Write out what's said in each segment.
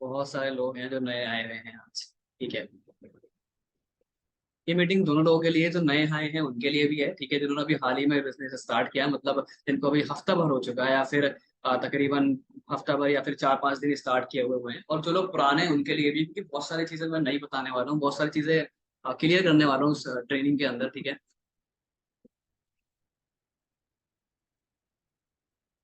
बहुत सारे लोग हैं जो नए आए हुए हैं आज। ठीक है। ये मीटिंग दोनों लोगों के लिए, जो नए आए हैं उनके लिए भी है, ठीक है, जिन्होंने अभी हाल ही में बिजनेस स्टार्ट किया, मतलब जिनको अभी हफ्ता भर हो चुका है, या फिर तकरीबन हफ्ता भर या फिर 4-5 दिन स्टार्ट किए हुए हैं। और जो लोग पुराने हैं उनके लिए भी, क्योंकि बहुत सारी चीजें मैं नहीं बताने वाला हूँ, बहुत सारी चीजें क्लियर करने वाला हूँ उस ट्रेनिंग के अंदर। ठीक है।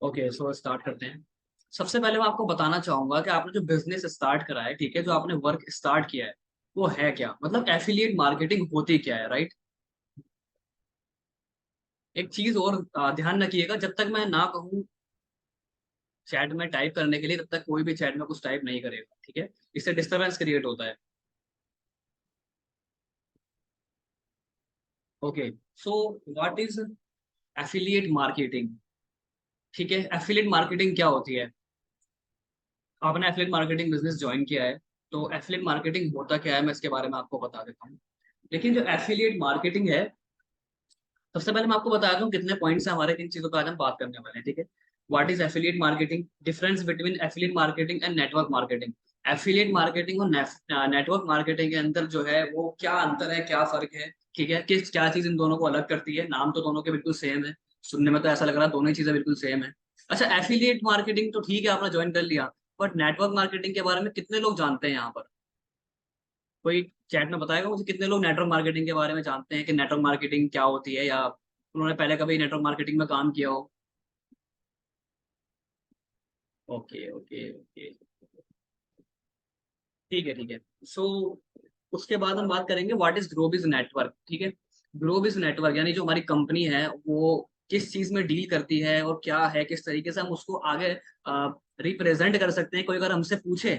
ओके, सो स्टार्ट करते हैं। सबसे पहले मैं आपको बताना चाहूंगा कि आपने जो बिजनेस स्टार्ट करा है, ठीक है, जो आपने वर्क स्टार्ट किया है, वो है क्या, मतलब एफिलिएट मार्केटिंग होती क्या है, राइट। एक चीज और ध्यान रखिएगा, जब तक मैं ना कहूँ चैट में टाइप करने के लिए, तब तक कोई भी चैट में कुछ टाइप नहीं करेगा, ठीक है। इससे डिस्टरबेंस क्रिएट होता है। Okay, so what is affiliate marketing. ठीक है, एफिलिएट मार्केटिंग क्या होती है। आपने एफिलिएट मार्केटिंग बिजनेस ज्वाइन किया है, तो एफिलिएट मार्केटिंग होता क्या है मैं इसके बारे में आपको बता देता हूँ। लेकिन जो एफिलिएट मार्केटिंग है, सबसे पहले मैं आपको बता दूं कितने पॉइंट्स हैं हमारे, किन चीजों पर आज हम बात करने वाले हैं। ठीक है। What is affiliate marketing, difference between affiliate marketing and network marketing. Affiliate marketing और नेटवर्क मार्केटिंग के अंदर जो है वो क्या अंतर है, क्या फर्क है, ठीक है, किस क्या चीज इन दोनों को अलग करती है। नाम तो दोनों के बिल्कुल सेम है, सुनने में तो ऐसा लग रहा है दोनों ही चीजें बिल्कुल सेम है। अच्छा, एफिलिएट मार्केटिंग तो ठीक है, आपने ज्वाइन कर लिया, बट नेटवर्क मार्केटिंग के बारे में कितने लोग जानते हैं यहाँ पर। कोई चैट में बताएगा मुझे कितने लोग नेटवर्क मार्केटिंग के बारे में जानते हैं कि नेटवर्क मार्केटिंग क्या होती है, या उन्होंने पहले कभी नेटवर्क मार्केटिंग में काम किया हो। ओके ओके ओके, ठीक है ठीक है। सो उसके बाद हम बात करेंगे व्हाट इज ग्रोबिज नेटवर्क। ठीक है। ग्रोबिज नेटवर्क यानी जो हमारी कंपनी है वो किस चीज में डील करती है और क्या है, किस तरीके से हम उसको आगे रिप्रेजेंट कर सकते हैं। कोई अगर हमसे पूछे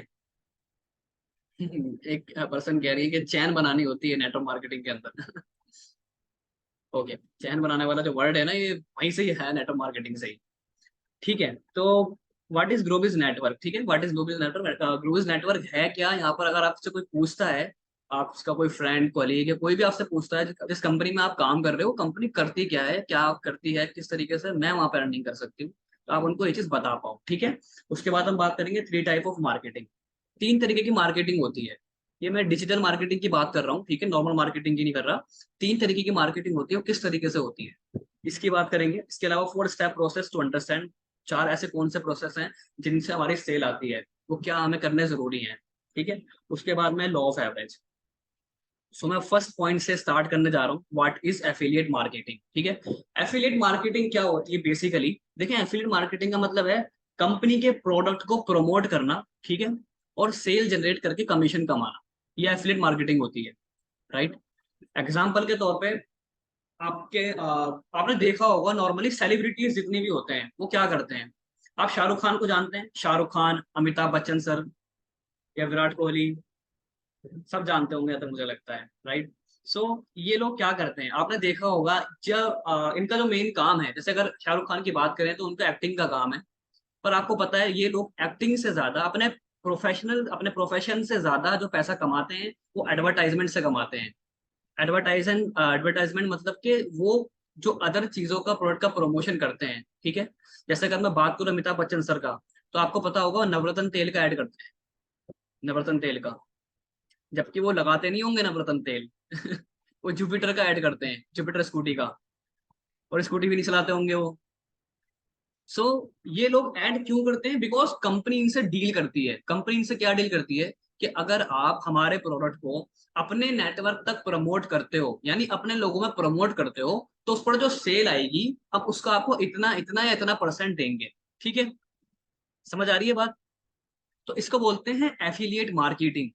एक पर्सन कह रही है कि चैन बनानी होती है नेटवर्क मार्केटिंग के अंदर। ओके, चैन बनाने वाला जो वर्ड है ना, ये वहीं से ही है, नेटवर्क मार्केटिंग से ही। ठीक है। तो व्हाट इज ग्लोबिस नेटवर्क। ठीक है, व्हाट इज ग्लोबिस नेटवर्क, ग्लोबिस नेटवर्क है क्या। यहाँ पर अगर आपसे कोई पूछता है, आपका कोई फ्रेंड कॉलीग या कोई भी आपसे पूछता है जिस कंपनी में आप काम कर रहे हो, कंपनी करती क्या है, क्या करती है, किस तरीके से मैं वहां पर अर्निंग कर सकती हूँ, तो आप उनको ये चीज बता पाओ। ठीक है। उसके बाद हम बात करेंगे 3 टाइप ऑफ मार्केटिंग। 3 तरीके की मार्केटिंग होती है। ये मैं डिजिटल मार्केटिंग की बात कर रहा हूँ, ठीक है, नॉर्मल मार्केटिंग की नहीं कर रहा। 3 तरीके की मार्केटिंग होती है, वो किस तरीके से होती है इसकी बात करेंगे। इसके अलावा 4 स्टेप प्रोसेस टू अंडरस्टैंड। 4 ऐसे कौन से प्रोसेस हैं जिनसे हमारी सेल आती है, वो क्या हमें करने जरूरी है। ठीक है। उसके बाद में लॉ ऑफ एवरेज। सो मैं फर्स्ट पॉइंट से स्टार्ट करने जा रहा हूँ, व्हाट इज एफिलिएट मार्केटिंग। ठीक है। एफिलिएट मार्केटिंग क्या होती है बेसिकली। देखिए, एफिलिएट मार्केटिंग का मतलब है कंपनी के प्रोडक्ट को प्रमोट करना, ठीक है, और सेल जनरेट करके कमीशन कमाना। ये एफिलिएट मार्केटिंग होती है, राइट। एग्जाम्पल के तौर पे आपने देखा होगा नॉर्मली सेलिब्रिटीज जितने भी होते हैं वो क्या करते हैं। आप शाहरुख खान को जानते हैं, शाहरुख खान, अमिताभ बच्चन सर, या विराट कोहली, सब जानते होंगे तो मुझे लगता है, राइट। सो ये लोग क्या करते हैं, आपने देखा होगा जब इनका जो मेन काम है, जैसे अगर शाहरुख खान की बात करें तो उनका एक्टिंग का काम है। पर आपको पता है ये लोग एक्टिंग से ज्यादा अपने प्रोफेशन से ज्यादा जो पैसा कमाते हैं वो एडवर्टाइजमेंट से कमाते हैं। एडवर्टाइजमेंट मतलब कि वो जो अदर चीजों का, प्रोडक्ट का प्रमोशन करते हैं, ठीक है। जैसे अगर मैं बात करूं अमिताभ बच्चन सर का, तो आपको पता होगा नवरत्न तेल का ऐड करते हैं, नवरत्न तेल का, जबकि वो लगाते नहीं होंगे नवरत्न तेल। वो जुपिटर का ऐड करते हैं, जुपिटर स्कूटी का, और स्कूटी भी नहीं चलाते होंगे वो। सो ये लोग ऐड क्यों करते हैं, बिकॉज कंपनी इनसे डील करती है। कंपनी इनसे क्या डील करती है कि अगर आप हमारे प्रोडक्ट को अपने नेटवर्क तक प्रमोट करते हो, यानी अपने लोगों में प्रमोट करते हो, तो उस पर जो सेल आएगी, अब उसका आपको इतना इतना या इतना परसेंट देंगे। ठीक है। समझ आ रही है बात। तो इसको बोलते हैं affiliate marketing.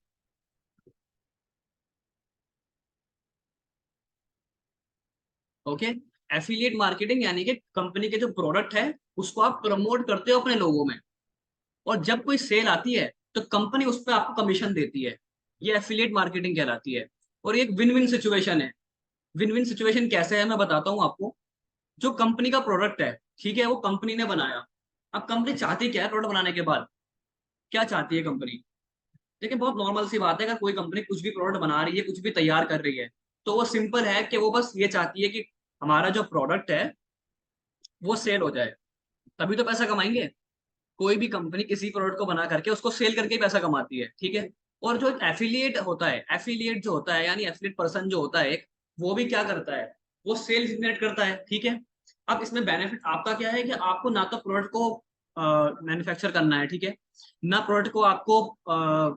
Okay. Affiliate marketing यानी कि कंपनी के जो प्रोडक्ट है उसको आप प्रमोट करते हो अपने लोगों में, और जब कोई सेल आती है तो कंपनी उस पर आपको कमीशन देती है। ये एफिलिएट मार्केटिंग कहलाती है। और ये एक विन विन सिचुएशन है। विन विन सिचुएशन कैसे है मैं बताता हूँ आपको। जो कंपनी का प्रोडक्ट है, ठीक है, वो कंपनी ने बनाया। अब कंपनी चाहती क्या है प्रोडक्ट बनाने के बाद, क्या चाहती है कंपनी। देखिए, बहुत नॉर्मल सी बात है, अगर कोई कंपनी कुछ भी प्रोडक्ट बना रही है, कुछ भी तैयार कर रही है, तो वो सिंपल है कि वो बस ये चाहती है कि हमारा जो प्रोडक्ट है वो सेल हो जाए, तभी तो पैसा कमाएंगे। कोई भी कंपनी किसी प्रोडक्ट को बना करके उसको सेल करके ही पैसा कमाती है, ठीक है। और जो एफिलिएट होता है, एफिलिएट जो होता है यानी एफिलिएट पर्सन जो होता है एक, वो भी क्या करता है, वो सेल जनरेट करता है, ठीक है। अब इसमें बेनिफिट आपका क्या है कि आपको ना तो प्रोडक्ट को मैन्युफैक्चर करना है, ठीक है, ना प्रोडक्ट को आपको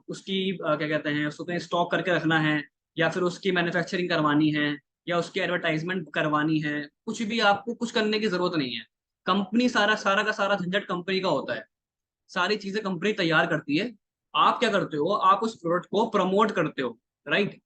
उसकी क्या कहते हैं उसको स्टॉक करके रखना है, या फिर उसकी मैन्युफैक्चरिंग करवानी है, या उसकी एडवर्टाइजमेंट करवानी है, कुछ भी आपको कुछ करने की जरूरत नहीं है। कंपनी सारा सारा का सारा झंझट कंपनी का होता है, सारी चीजें कंपनी तैयार करती है। आप क्या करते हो, आप उस प्रोडक्ट को प्रमोट करते हो, राइट।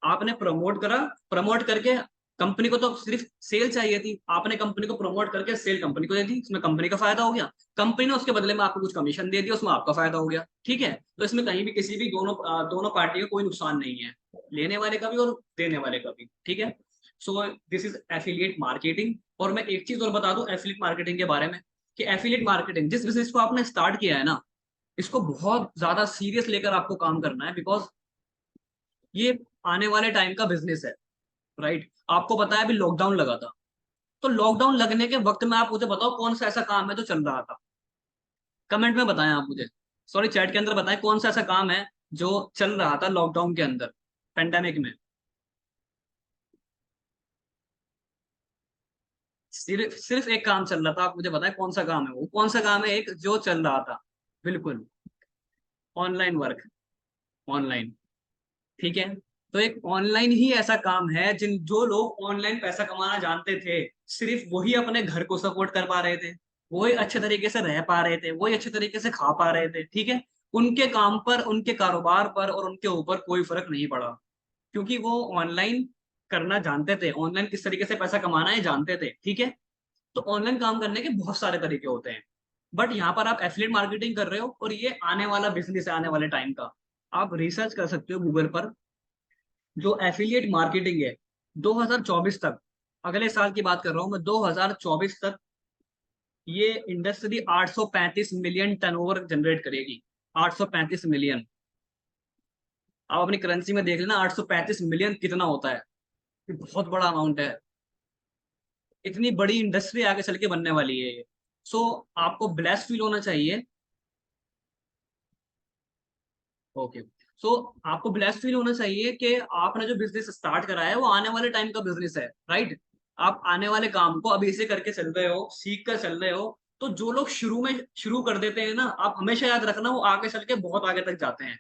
आपने प्रमोट करा, प्रमोट करके कंपनी को तो सिर्फ सेल चाहिए थी, आपने कंपनी को प्रमोट करके सेल कंपनी को दे दी, इसमें कंपनी का फायदा हो गया। कंपनी ने उसके बदले में आपको कुछ कमीशन दे दिया, उसमें आपका फायदा हो गया, ठीक है। तो इसमें कहीं भी किसी भी दोनों पार्टी का कोई नुकसान नहीं है, लेने वाले का भी और देने वाले का भी, ठीक है। So this is affiliate marketing. और मैं एक चीज और बता दूं एफिलिएट मार्केटिंग के बारे में, कि एफिलिएट मार्केटिंग जिस बिजनेस को आपने स्टार्ट किया है ना, इसको बहुत ज्यादा सीरियस लेकर आपको काम करना है, बिकॉज ये आने वाले टाइम का बिजनेस है, राइट। आपको पता है अभी लॉकडाउन लगा था, तो लॉकडाउन लगने के वक्त में आप मुझे बताओ कौन सा ऐसा काम है जो चल रहा था, कमेंट में बताएं आप मुझे, सॉरी चैट के अंदर बताएं कौन सा ऐसा काम है जो चल रहा था लॉकडाउन के अंदर, पेंडेमिक में। सिर्फ सिर्फ एक काम चल रहा था, आप मुझे बताएं कौन सा काम है, वो कौन सा काम है एक जो चल रहा था, बिल्कुल, ऑनलाइन वर्क, ऑनलाइन, ठीक है। तो एक ऑनलाइन ही ऐसा काम है जिन जो लोग ऑनलाइन पैसा कमाना जानते थे, सिर्फ वही अपने घर को सपोर्ट कर पा रहे थे, वही अच्छे तरीके से रह पा रहे थे, वही अच्छे तरीके से खा पा रहे थे, ठीक है। उनके काम पर, उनके कारोबार पर और उनके ऊपर कोई फर्क नहीं पड़ा, क्योंकि वो ऑनलाइन करना जानते थे, ऑनलाइन किस तरीके से पैसा कमाना है जानते थे, ठीक है। तो ऑनलाइन काम करने के बहुत सारे तरीके होते हैं, बट यहाँ पर आप एफिलिएट मार्केटिंग कर रहे हो और ये आने वाला बिजनेस है, आने वाले टाइम का। आप रिसर्च कर सकते हो गूगल पर, जो एफिलिएट मार्केटिंग है 2024 तक, अगले साल की बात कर रहा हूं मैं, 2024 तक ये इंडस्ट्री 835 मिलियन टर्नओवर जनरेट करेगी, 835 मिलियन। आप अपनी करेंसी में देख लेना 835 मिलियन कितना होता है, ये बहुत बड़ा अमाउंट है, इतनी बड़ी इंडस्ट्री आगे चल के बनने वाली है ये। सो आपको ब्लेस्ड फील होना चाहिए, ओके। सो आपको ब्लेस्ड फील होना चाहिए कि आपने जो बिजनेस स्टार्ट करा है वो आने वाले टाइम का बिजनेस है, राइट। आप आने वाले काम को अभी से करके चल रहे हो, सीख कर चल रहे हो। तो जो लोग शुरू में शुरू कर देते हैं ना, आप हमेशा याद रखना वो आगे चल के बहुत आगे तक जाते हैं,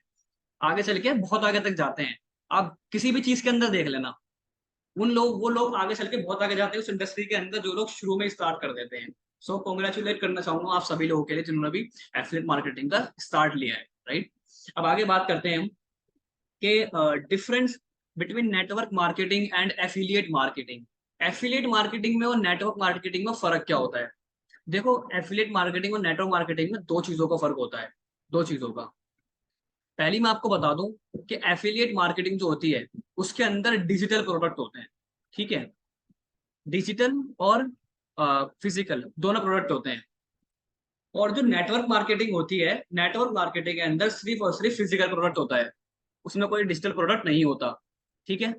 आगे चल के बहुत आगे तक जाते हैं। आप किसी भी चीज के अंदर देख लेना, वो लोग आगे चल के बहुत आगे जाते हैं उस इंडस्ट्री के अंदर जो लोग शुरू में स्टार्ट कर देते हैं। सो कॉन्ग्रेचुलेट करना चाहूंगा आप सभी लोगों के लिए जिन्होंने भी एफिलिएट मार्केटिंग का स्टार्ट लिया है, राइट। अब आगे बात करते हैं हम कि difference between network marketing and affiliate marketing. Affiliate marketing में और नेटवर्क मार्केटिंग में फर्क क्या होता है। देखो एफिलिएट मार्केटिंग और नेटवर्क मार्केटिंग में दो चीजों का फर्क होता है, दो चीजों का। पहली मैं आपको बता दूं कि एफिलिएट मार्केटिंग जो होती है उसके अंदर डिजिटल प्रोडक्ट होते हैं, ठीक है, डिजिटल और फिजिकल दोनों प्रोडक्ट होते हैं। और जो नेटवर्क मार्केटिंग होती है, नेटवर्क मार्केटिंग के अंदर सिर्फ और सिर्फ फिजिकल प्रोडक्ट होता है, उसमें कोई डिजिटल प्रोडक्ट नहीं होता, ठीक है।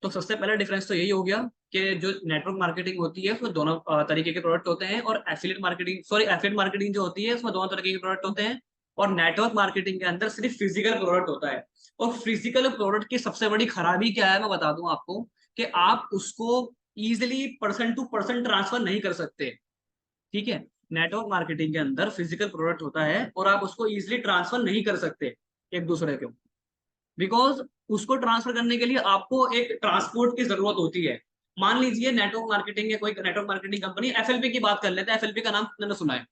तो सबसे पहला डिफरेंस तो यही हो गया कि जो नेटवर्क मार्केटिंग होती है उसमें दोनों तरीके के प्रोडक्ट होते हैं, और एफिलिएट मार्केटिंग जो होती है उसमें दोनों तरीके के प्रोडक्ट होते हैं। और नेटवर्क मार्केटिंग के अंदर सिर्फ फिजिकल प्रोडक्ट होता है। और फिजिकल प्रोडक्ट की सबसे बड़ी खराबी क्या है मैं बता दूं आपको, कि आप उसको easily person to person transfer नहीं कर सकते, ठीक है। नेटवर्क मार्केटिंग के अंदर फिजिकल प्रोडक्ट होता है और आप उसको इजिली ट्रांसफर नहीं कर सकते एक दूसरे को, बिकॉज उसको ट्रांसफर करने के लिए आपको एक ट्रांसपोर्ट की जरूरत होती है। मान लीजिए नेटवर्क मार्केटिंग या कोई नेटवर्क मार्केटिंग कंपनी, एफएलपी की बात कर लेते हैं, एफएलपी का नाम कितने ने सुना है,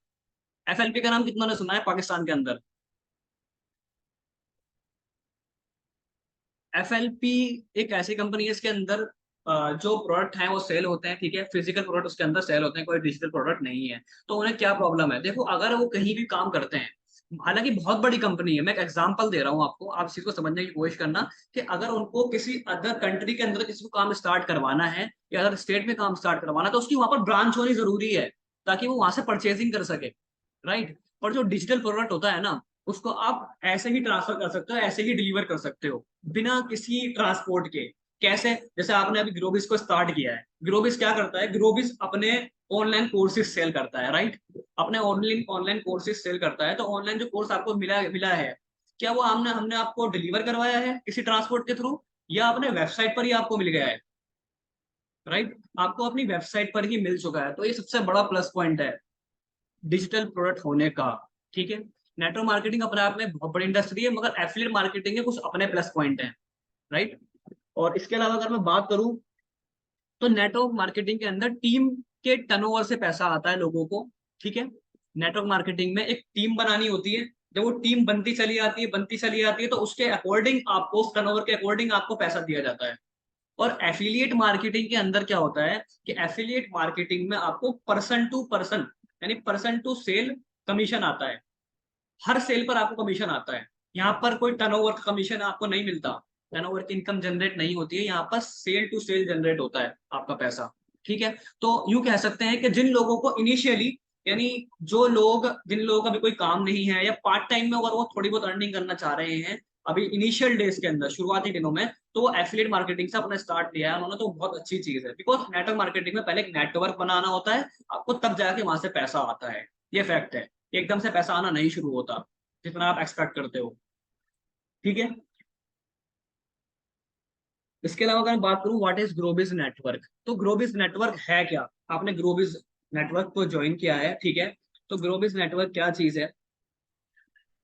एफएलपी का नाम कितनों ने सुना है पाकिस्तान के अंदर। एफएलपी एक ऐसी कंपनी है इसके अंदर जो प्रोडक्ट है वो सेल होते हैं, ठीक है, फिजिकल प्रोडक्ट उसके अंदर सेल होते हैं, कोई डिजिटल प्रोडक्ट नहीं है। तो उन्हें क्या प्रॉब्लम है, देखो अगर वो कहीं भी काम करते हैं, हालांकि बहुत बड़ी कंपनी है, मैं एक एग्जांपल दे रहा हूँ आपको, आप इस चीज को समझने की कोशिश करना, कि अगर उनको किसी अदर कंट्री के अंदर किसी को काम स्टार्ट करवाना है या अदर स्टेट में काम स्टार्ट करवाना है, तो उसकी वहां पर ब्रांच होनी जरूरी है, ताकि वो वहां से परचेजिंग कर सके, राइट। और जो डिजिटल प्रोडक्ट होता है ना, उसको आप ऐसे ही ट्रांसफर कर सकते हो, ऐसे ही डिलीवर कर सकते हो बिना किसी ट्रांसपोर्ट के। कैसे, जैसे आपने अभी ग्लोबिस को स्टार्ट किया है, ग्लोबिस क्या करता है, ग्लोबिस अपने ऑनलाइन कोर्सेज सेल करता है, राइट। अपने ऑनलाइन ऑनलाइन कोर्सेज सेल करता है, तो ऑनलाइन जो कोर्स आपको मिला मिला है, क्या वो हमने हमने आपको डिलीवर करवाया है किसी ट्रांसपोर्ट के थ्रू, या अपने वेबसाइट पर ही आपको मिल गया है, राइट। आपको अपनी वेबसाइट पर ही मिल चुका है, तो ये सबसे बड़ा प्लस पॉइंट है डिजिटल प्रोडक्ट होने का, ठीक है। नेटवर्क मार्केटिंग अपने आप में बहुत बड़ी इंडस्ट्री है, मगर एफिलिएट मार्केटिंग के कुछ अपने प्लस पॉइंट हैं, राइट। और इसके अलावा अगर मैं बात करूं, तो नेटवर्क मार्केटिंग के अंदर टीम के टर्नओवर से पैसा आता है लोगों को, ठीक है। नेटवर्क मार्केटिंग में एक टीम बनानी होती है, जब वो टीम बनती चली आती है तो उसके अकॉर्डिंग आपको, उस टर्नओवर के अकॉर्डिंग आपको पैसा दिया जाता है। और एफिलिएट मार्केटिंग के अंदर क्या होता है कि एफिलिएट मार्केटिंग में आपको पर्सन टू पर्सन, यानी पर्सन टू सेल कमीशन आता है। हर सेल पर आपको कमीशन आता है। यहाँ पर कोई टर्नओवर का कमीशन आपको नहीं मिलता, टर्नओवर की इनकम जनरेट नहीं होती है, यहाँ पर सेल टू सेल जनरेट होता है आपका पैसा, ठीक है। तो यूं कह सकते हैं कि जिन लोगों को इनिशियली, यानी जिन लोगों का भी कोई काम नहीं है, या पार्ट टाइम में अगर वो थोड़ी बहुत अर्निंग करना चाह रहे हैं अभी इनिशियल डेज के अंदर, शुरुआती दिनों में, तो वो एफिलिएट मार्केटिंग से अपना स्टार्ट लिया है उन्होंने, तो बहुत अच्छी चीज है। बिकॉज नेटवर्क मार्केटिंग में पहले एक नेटवर्क बनाना होता है आपको, तब जाके वहां से पैसा आता है। ये फैक्ट है, एकदम से पैसा आना नहीं शुरू होता जितना आप एक्सपेक्ट करते हो, ठीक है। इसके अलावा अगर मैं बात करूं व्हाट इज ग्रोबिज नेटवर्क, तो ग्रोबिज नेटवर्क है क्या। आपने ग्रोबिज नेटवर्क को ज्वाइन किया है, ठीक है। तो ग्रोबिज नेटवर्क क्या चीज है,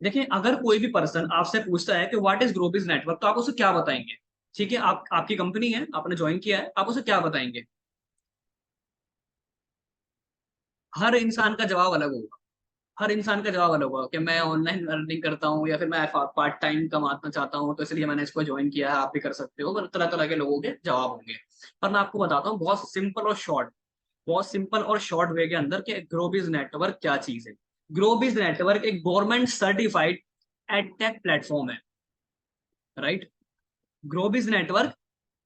देखिए, अगर कोई भी पर्सन आपसे पूछता है कि व्हाट इज ग्रोबिज नेटवर्क, तो आप उसे क्या बताएंगे, ठीक है। आप, आपकी कंपनी है, आपने ज्वाइन किया है, आप उसे क्या बताएंगे। हर इंसान का जवाब अलग होगा, हर इंसान का जवाब अलग होगा कि मैं ऑनलाइन अर्निंग करता हूँ, या फिर मैं पार्ट टाइम कमाना चाहता हूँ, तो इसलिए मैंने इसको ज्वाइन किया है। आप भी कर सकते हो, पर तरह तरह के लोगों के जवाब होंगे। पर मैं आपको बताता हूँ बहुत सिंपल और शॉर्ट, बहुत सिंपल और शॉर्ट वे के अंदर कि ग्रोबिज नेटवर्क क्या चीज है। ग्रोबिज नेटवर्क एक गवर्नमेंट सर्टिफाइड एडटेक प्लेटफॉर्म है, राइट। ग्रोबिज नेटवर्क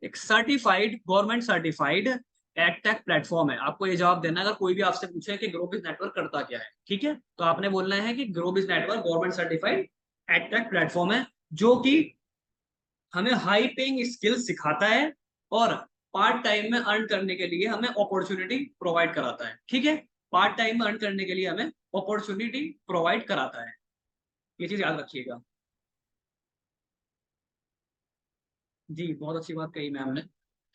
एक certified, government certified edtech platform है। आपको ये जवाब देना है अगर कोई भी आपसे पूछे कि ग्रोबिज नेटवर्क करता क्या है, ठीक है। तो आपने बोलना है कि Growbiz network government certified edtech platform है, जो कि हमें हाई पेइंग स्किल्स सिखाता है, और पार्ट टाइम में अर्न करने के लिए हमें अपॉर्चुनिटी प्रोवाइड कराता है, ठीक है। पार्ट टाइम में अर्न करने के लिए हमें अपॉर्चुनिटी प्रोवाइड कराता है, ये चीज याद रखिएगा। जी, बहुत अच्छी बात कही मैम ने,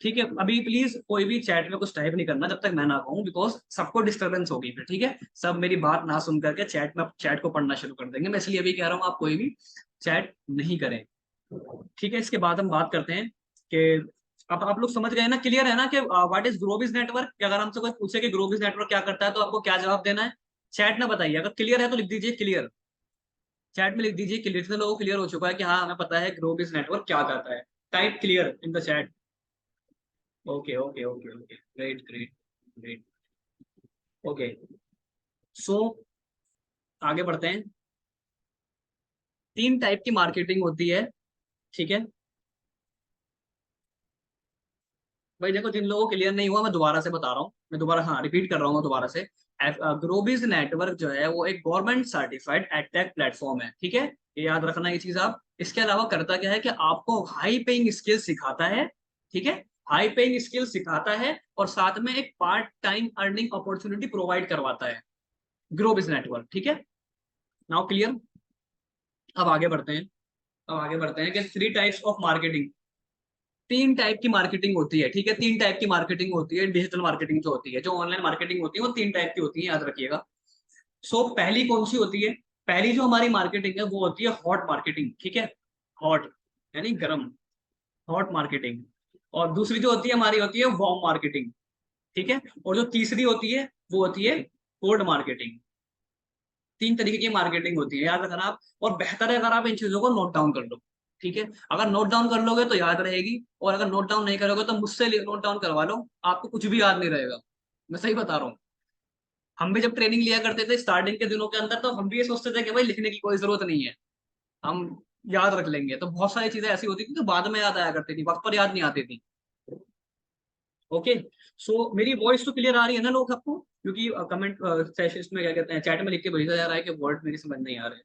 ठीक है। अभी प्लीज कोई भी चैट में कुछ टाइप नहीं करना जब तक मैं ना कहूँ, बिकॉज सबको डिस्टरबेंस होगी फिर, ठीक है। सब मेरी बात ना सुन करके चैट को पढ़ना शुरू कर देंगे, मैं इसलिए अभी कह रहा हूँ आप कोई भी चैट नहीं करें, ठीक है। इसके बाद हम बात करते हैं कि अब आप लोग समझ गए ना, क्लियर है ना कि व्हाट इज ग्रोबिज नेटवर्क। अगर हमसे कोई पूछे कि ग्रोबिज नेटवर्क क्या करता है, तो आपको क्या जवाब देना है, चैट में बताइए। अगर क्लियर है तो लिख दीजिए क्लियर, चैट में लिख दीजिए क्लियर। जितने लोगों को क्लियर हो चुका है कि हाँ हमें पता है ग्रोबिज नेटवर्क क्या करता है, type clear in the chat. Okay okay okay okay, great great great. Okay, so आगे बढ़ते हैं। तीन टाइप की मार्केटिंग होती है, ठीक है। भाई देखो, जिन लोगों को क्लियर नहीं हुआ मैं दोबारा से बता रहा हूँ, मैं दोबारा, हाँ, रिपीट कर रहा हूँ मैं दोबारा से। ग्रोबिज नेटवर्क जो है वो एक गवर्नमेंट सर्टिफाइड एडटेक प्लेटफॉर्म है, ठीक है। ये याद रखना ये चीज आप। इसके अलावा करता क्या है कि आपको हाई पेइंग स्किल सिखाता है, ठीक है। हाई पेइंग स्किल सिखाता है और साथ में एक part time earning opportunity provide करवाता है, ग्रोबिज नेटवर्क, ठीक है। Now clear. अब आगे बढ़ते हैं, अब आगे बढ़ते हैं कि थ्री टाइप्स ऑफ मार्केटिंग। तीन टाइप की मार्केटिंग होती है, ठीक है। तीन टाइप की मार्केटिंग होती है, डिजिटल मार्केटिंग जो होती है, जो ऑनलाइन मार्केटिंग होती है, वो तीन टाइप की होती है, याद रखिएगा। सो पहली कौन सी होती है, पहली जो हमारी मार्केटिंग है वो होती है हॉट मार्केटिंग, ठीक है। हॉट यानी गर्म, हॉट मार्केटिंग। और दूसरी जो होती है हमारी होती है वार्म मार्केटिंग, ठीक है। और जो तीसरी होती है वो होती है कोल्ड मार्केटिंग। तीन तरीके की मार्केटिंग होती है, याद रखना आप। और बेहतर है अगर आप इन चीजों को नोट डाउन कर लो, ठीक है। अगर नोट डाउन कर लोगे तो याद रहेगी, और अगर नोट डाउन नहीं करोगे तो मुझसे नोट डाउन करवा लो, आपको कुछ भी याद नहीं रहेगा। मैं सही बता रहा हूँ। हम भी जब ट्रेनिंग लिया करते थे स्टार्टिंग के दिनों के अंदर, तो हम भी ये सोचते थे कि भाई लिखने की कोई जरूरत नहीं है, हम याद रख लेंगे। तो बहुत सारी चीजें ऐसी होती थी जो बाद में याद आया करती थी, वक्त पर याद नहीं आती थी। ओके, सो मेरी वॉइस तो क्लियर आ रही है ना लोग आपको, क्योंकि कमेंट सेशन में क्या कहते हैं, चैट में लिख के भेजा जा रहा है कि वर्ड मेरी समझ नहीं आ रहे।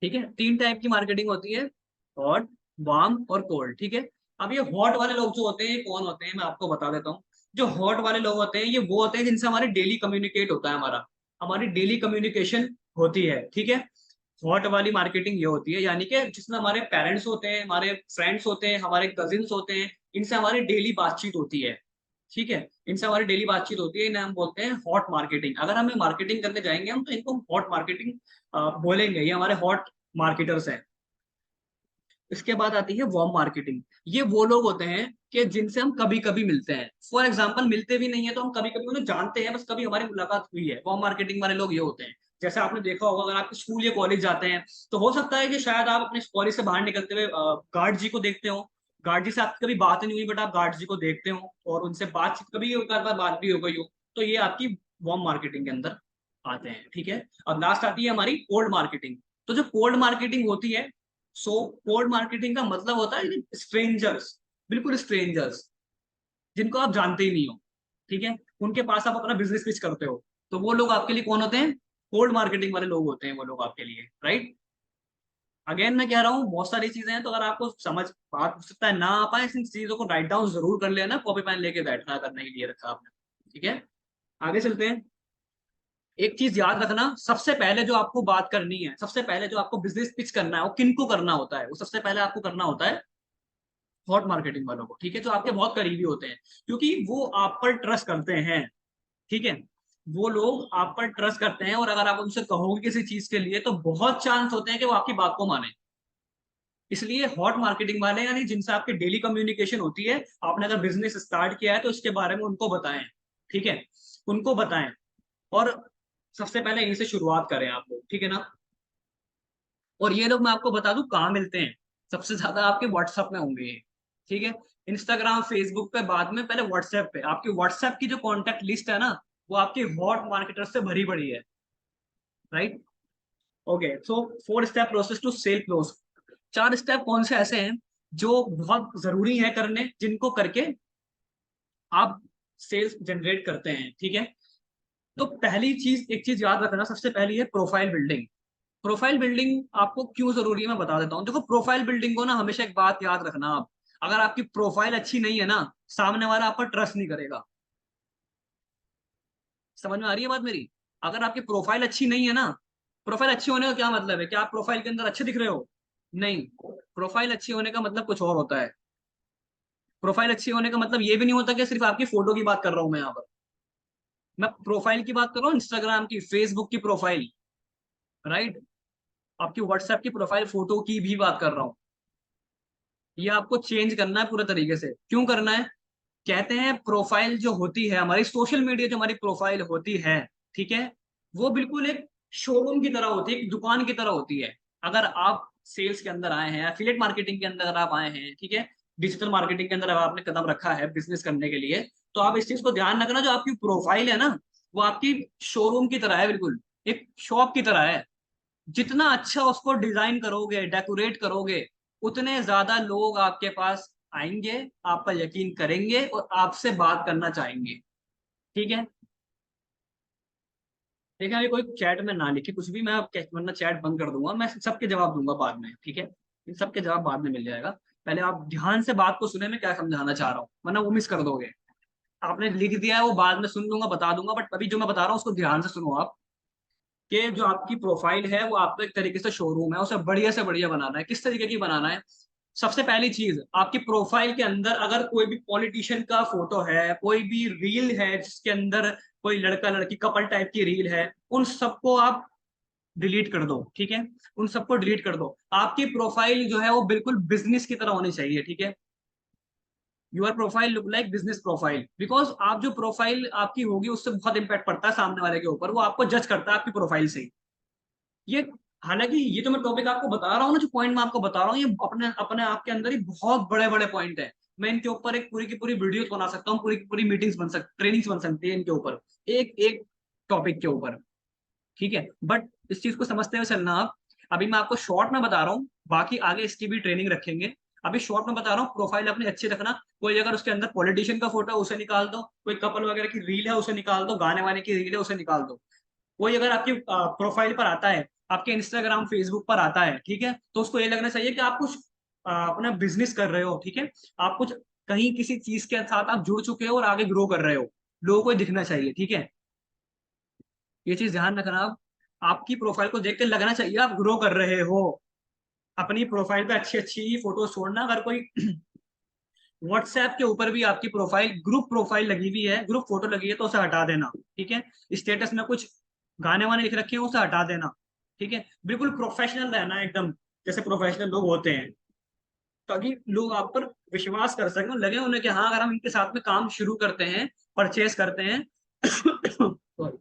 ठीक है, तीन टाइप की मार्केटिंग होती है, हॉट, वार्म और कोल्ड, ठीक है। अब ये हॉट वाले लोग जो होते हैं कौन होते हैं, मैं आपको बता देता हूँ। जो हॉट वाले लोग होते हैं ये वो होते हैं जिनसे हमारे डेली कम्युनिकेट होता है, हमारी डेली कम्युनिकेशन होती है, ठीक है। हॉट वाली मार्केटिंग ये होती है, यानी कि जिसमें हमारे पेरेंट्स होते हैं, हमारे फ्रेंड्स होते हैं, हमारे कजिन्स होते हैं, इनसे हमारी डेली बातचीत होती है, ठीक है। इनसे हमारी डेली बातचीत होती है, इन्हें हम बोलते हैं हॉट मार्केटिंग। अगर हमें मार्केटिंग करने जाएंगे हम तो इनको हॉट मार्केटिंग बोलेंगे, ये हमारे हॉट मार्केटर्स हैं। इसके बाद आती है वार्म मार्केटिंग। ये वो लोग होते हैं कि जिनसे हम कभी कभी मिलते हैं, फॉर एग्जाम्पल मिलते भी नहीं है तो हम कभी कभी उन्हें जानते हैं, बस कभी हमारी मुलाकात हुई है। वार्म मार्केटिंग वाले लोग ये होते हैं। जैसे आपने देखा होगा, अगर आप स्कूल या कॉलेज जाते हैं तो हो सकता है कि शायद आप अपने कॉलेज से बाहर निकलते हुए गार्ड जी को देखते हो। गार्ड जी से आपकी कभी बात नहीं हुई, बट आप गार्ड जी को देखते हो और उनसे बातचीत कभी एक आध बार बात भी हो गई हो, तो ये आपकी वार्म मार्केटिंग के अंदर आते हैं, ठीक है। और लास्ट आती है हमारी कोल्ड मार्केटिंग। तो जो कोल्ड मार्केटिंग होती है, सो कोल्ड मार्केटिंग का मतलब होता है स्ट्रेंजर्स, बिल्कुल स्ट्रेंजर्स, जिनको आप जानते ही नहीं हो, ठीक है। उनके पास आप अपना बिजनेस पिच करते हो, तो वो लोग आपके लिए कौन होते हैं? कोल्ड मार्केटिंग वाले लोग होते हैं वो लोग आपके लिए, राइट। अगेन मैं कह रहा हूँ बहुत सारी चीजें हैं, तो अगर आपको समझ बात हो सकता है ना आ पाए, इन चीजों को राइट डाउन जरूर कर लेना, कॉपी पेन लेके बैठना करने के लिए रखा आपने, ठीक है। आगे चलते हैं। एक चीज याद रखना, सबसे पहले जो आपको बात करनी है, सबसे पहले जो आपको बिजनेस पिच करना है, वो किनको करना होता है? वो सबसे पहले आपको करना होता है हॉट मार्केटिंग वालों को, ठीक है, जो आपके बहुत करीबी होते हैं, क्योंकि वो आप पर ट्रस्ट करते हैं, ठीक है। वो लोग आप पर ट्रस्ट करते हैं, और अगर आप उनसे कहोगे किसी चीज के लिए तो बहुत चांस होते हैं कि वो आपकी बात को माने। इसलिए हॉट मार्केटिंग वाले, यानी जिनसे आपकी डेली कम्युनिकेशन होती है, आपने अगर बिजनेस स्टार्ट किया है तो इसके बारे में उनको बताएं, ठीक है, उनको बताएं। और सबसे पहले इनसे शुरुआत करें आप लोग, ठीक है ना। और ये लोग मैं आपको बता दूं कहाँ मिलते हैं, सबसे ज्यादा आपके व्हाट्सएप में होंगे ये, ठीक है। इंस्टाग्राम फेसबुक पे बाद में, पहले व्हाट्सएप पे। आपकी व्हाट्सएप की जो कॉन्टेक्ट लिस्ट है ना, वो आपकी हॉट मार्केटर से भरी पड़ी है, right. Okay, so 4 step process to sell close. 4 step कौन से ऐसे हैं जो बहुत जरूरी है करने, जिनको करके आप सेल्स जनरेट करते हैं, ठीक है। तो पहली चीज, एक चीज याद रखना, सबसे पहली है प्रोफाइल बिल्डिंग। प्रोफाइल बिल्डिंग आपको क्यों जरूरी है मैं बता देता हूँ। देखो, प्रोफाइल बिल्डिंग को ना हमेशा एक बात याद रखना आप, अगर आपकी प्रोफाइल अच्छी नहीं है ना, सामने वाला आप पर ट्रस्ट नहीं करेगा। समझ में आ रही है बात मेरी? अगर आपकी प्रोफाइल अच्छी नहीं है ना, प्रोफाइल अच्छी होने का क्या मतलब है? क्या आप प्रोफाइल के अंदर अच्छे दिख रहे हो? नहीं। प्रोफाइल अच्छी होने का मतलब कुछ और होता है। प्रोफाइल अच्छी होने का मतलब ये भी नहीं होता कि सिर्फ आपकी फोटो की बात कर रहा हूं मैं यहाँ पर। मैं प्रोफाइल की बात कर रहा हूँ, इंस्टाग्राम की, फेसबुक की प्रोफाइल, राइट। आपकी व्हाट्सएप की प्रोफाइल फोटो की भी बात कर रहा हूँ। ये आपको चेंज करना है पूरे तरीके से। क्यों करना है? कहते हैं प्रोफाइल जो होती है हमारी, सोशल मीडिया जो हमारी प्रोफाइल होती है, ठीक है, वो बिल्कुल एक शोरूम की तरह होती है, एक दुकान की तरह होती है। अगर आप सेल्स के अंदर आए हैं, एफिलिएट मार्केटिंग के अंदर अगर आप आए हैं, ठीक है, डिजिटल मार्केटिंग के अंदर अगर आपने कदम रखा है बिजनेस करने के लिए, तो आप इस चीज को ध्यान रखना, जो आपकी प्रोफाइल है ना, वो आपकी शोरूम की तरह है, बिल्कुल एक शॉप की तरह है। जितना अच्छा उसको डिजाइन करोगे, डेकोरेट करोगे, उतने ज्यादा लोग आपके पास आएंगे, आप पर यकीन करेंगे और आपसे बात करना चाहेंगे, ठीक है। देखिए, अभी कोई चैट में ना लिखे कुछ भी, मैं वरना चैट बंद कर दूंगा, मैं सबके जवाब दूंगा बाद में, ठीक है। इन सबके जवाब बाद में मिल जाएगा। पहले आप ध्यान से बात को सुने, मैं क्या समझाना चाह रहा हूँ, वरना वो मिस कर दोगे। आपने लिख दिया है वो बाद में सुन लूंगा, बता दूंगा, बट अभी जो मैं बता रहा हूँ उसको ध्यान से सुनो आप। कि जो आपकी प्रोफाइल है वो आपको एक तरीके से शोरूम है, उसे बढ़िया से बढ़िया बनाना है। किस तरीके की बनाना है? सबसे पहली चीज, आपकी प्रोफाइल के अंदर अगर कोई भी पॉलिटिशियन का फोटो है, कोई भी रील है जिसके अंदर कोई लड़का लड़की कपल टाइप की रील है, उन सबको आप डिलीट कर दो, ठीक है। उन सबको डिलीट कर दो। आपकी प्रोफाइल जो है वो बिल्कुल बिजनेस की तरह होनी चाहिए, ठीक है। Your profile look like business profile, because आप जो प्रोफाइल आपकी होगी उससे बहुत इंपैक्ट पड़ता है सामने वाले के ऊपर, वो आपको जज करता है आपकी प्रोफाइल से ही। ये, हालांकि ये जो मैं टॉपिक आपको बता रहा हूँ ना, जो पॉइंट मैं आपको बता रहा हूँ, ये अपने अपने आप के अंदर ही बहुत बड़े बड़े पॉइंट है। मैं इनके ऊपर एक पूरी की पूरी वीडियो बना सकता हूँ, पूरी की पूरी मीटिंग्स बन सकती, ट्रेनिंग्स बन सकती है इनके ऊपर, एक एक टॉपिक के ऊपर, ठीक है। बट इस चीज को समझते हुए चलना आप। अभी मैं आपको शॉर्ट में बता रहा हूँ, बाकी आगे इसकी भी ट्रेनिंग रखेंगे। अभी शॉर्ट में बता रहा हूँ, प्रोफाइल अपनी अच्छी रखना। कोई अगर उसके अंदर पॉलिटिशियन का फोटो है उसे निकाल दो, कोई कपल वगैरह की रील है उसे निकाल दो, गाने वाने की रील है उसे निकाल दो। कोई अगर आपकी प्रोफाइल पर आता है, आपके इंस्टाग्राम फेसबुक पर आता है, ठीक है, तो उसको ये लगना चाहिए कि आप कुछ अपना बिजनेस कर रहे हो, ठीक है, आप कुछ कहीं किसी चीज के साथ आप जुड़ चुके हो और आगे ग्रो कर रहे हो, लोगों को दिखना चाहिए, ठीक है, ये चीज ध्यान रखना आप। आपकी प्रोफाइल को देख के लगना चाहिए आप ग्रो कर रहे हो। अपनी प्रोफाइल पे अच्छी अच्छी फोटो छोड़ना। अगर कोई व्हाट्सएप के ऊपर भी आपकी प्रोफाइल ग्रुप प्रोफाइल लगी हुई है, ग्रुप फोटो लगी है, तो उसे हटा देना, ठीक है। स्टेटस में कुछ गाने वाने लिख रखे हैं, उसे हटा देना, ठीक है। बिल्कुल प्रोफेशनल रहना एकदम, जैसे प्रोफेशनल लोग होते हैं, ताकि लोग आप पर विश्वास कर सकें और लगे उन्हें कि हाँ अगर हम इनके साथ में काम शुरू करते हैं, परचेस करते हैं sorry,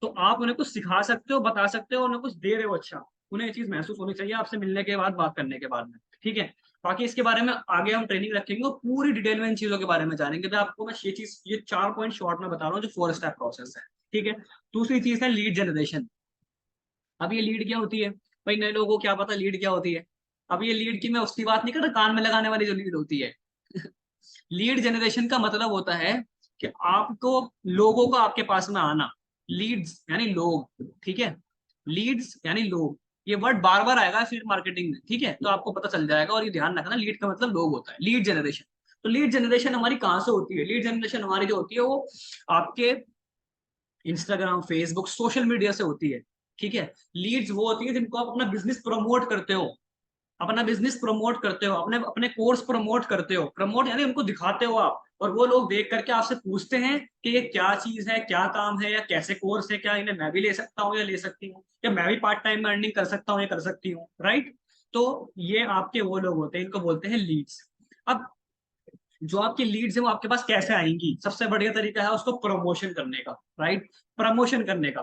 तो आप उन्हें कुछ सिखा सकते हो, बता सकते हो, उन्हें कुछ दे रहे हो अच्छा। उन्हें ये चीज महसूस होनी चाहिए आपसे मिलने के बाद, बात करने के बाद में, ठीक है। बाकी इसके बारे में आगे हम ट्रेनिंग रखेंगे और पूरी डिटेल में इन चीजों के बारे में जानेंगे। तो आपको मैं ये चीज, ये 4 पॉइंट शॉर्ट में बता रहा हूँ जो 4 स्टेप प्रोसेस है, ठीक है। दूसरी चीज है लीड जनरेशन। अब ये लीड क्या होती है भाई, नए लोगों को क्या पता लीड क्या होती है। अब ये लीड की मैं उसकी बात नहीं कर रहा, कान में लगाने वाली जो लीड होती है लीड जनरेशन का मतलब होता है कि आपको लोगों का आपके पास में आना। लीड्स यानी लोग, ठीक है, लीड्स यानी लोग, ये वर्ड बार बार आएगा फील्ड मार्केटिंग में, ठीक है, तो आपको पता चल जाएगा। और ये ध्यान रखना, लीड का मतलब लोग होता है, लीड जनरेशन। तो लीड जनरेशन हमारी कहाँ से होती है? लीड जनरेशन हमारी जो होती है वो आपके इंस्टाग्राम, फेसबुक, सोशल मीडिया से होती है, ठीक है। लीड्स वो होती है जिनको आप अपना बिजनेस प्रमोट करते हो, अपना बिजनेस प्रमोट करते हो, अपने अपने कोर्स प्रमोट करते हो। प्रमोट यानी उनको दिखाते हो आप, और वो लोग देख करके आपसे पूछते हैं कि ये क्या चीज है, क्या काम है, या कैसे कोर्स है, क्या इन्हें मैं भी ले सकता हूँ या ले सकती हूँ, या मैं भी पार्ट टाइम में अर्निंग कर सकता हूँ या कर सकती हूँ, राइट। तो ये आपके वो लोग होते हैं, इनको बोलते हैं लीड्स। अब जो आपकी लीड्स है वो आपके पास कैसे आएंगी? सबसे बढ़िया तरीका है उसको प्रमोशन करने का, राइट। प्रमोशन करने का।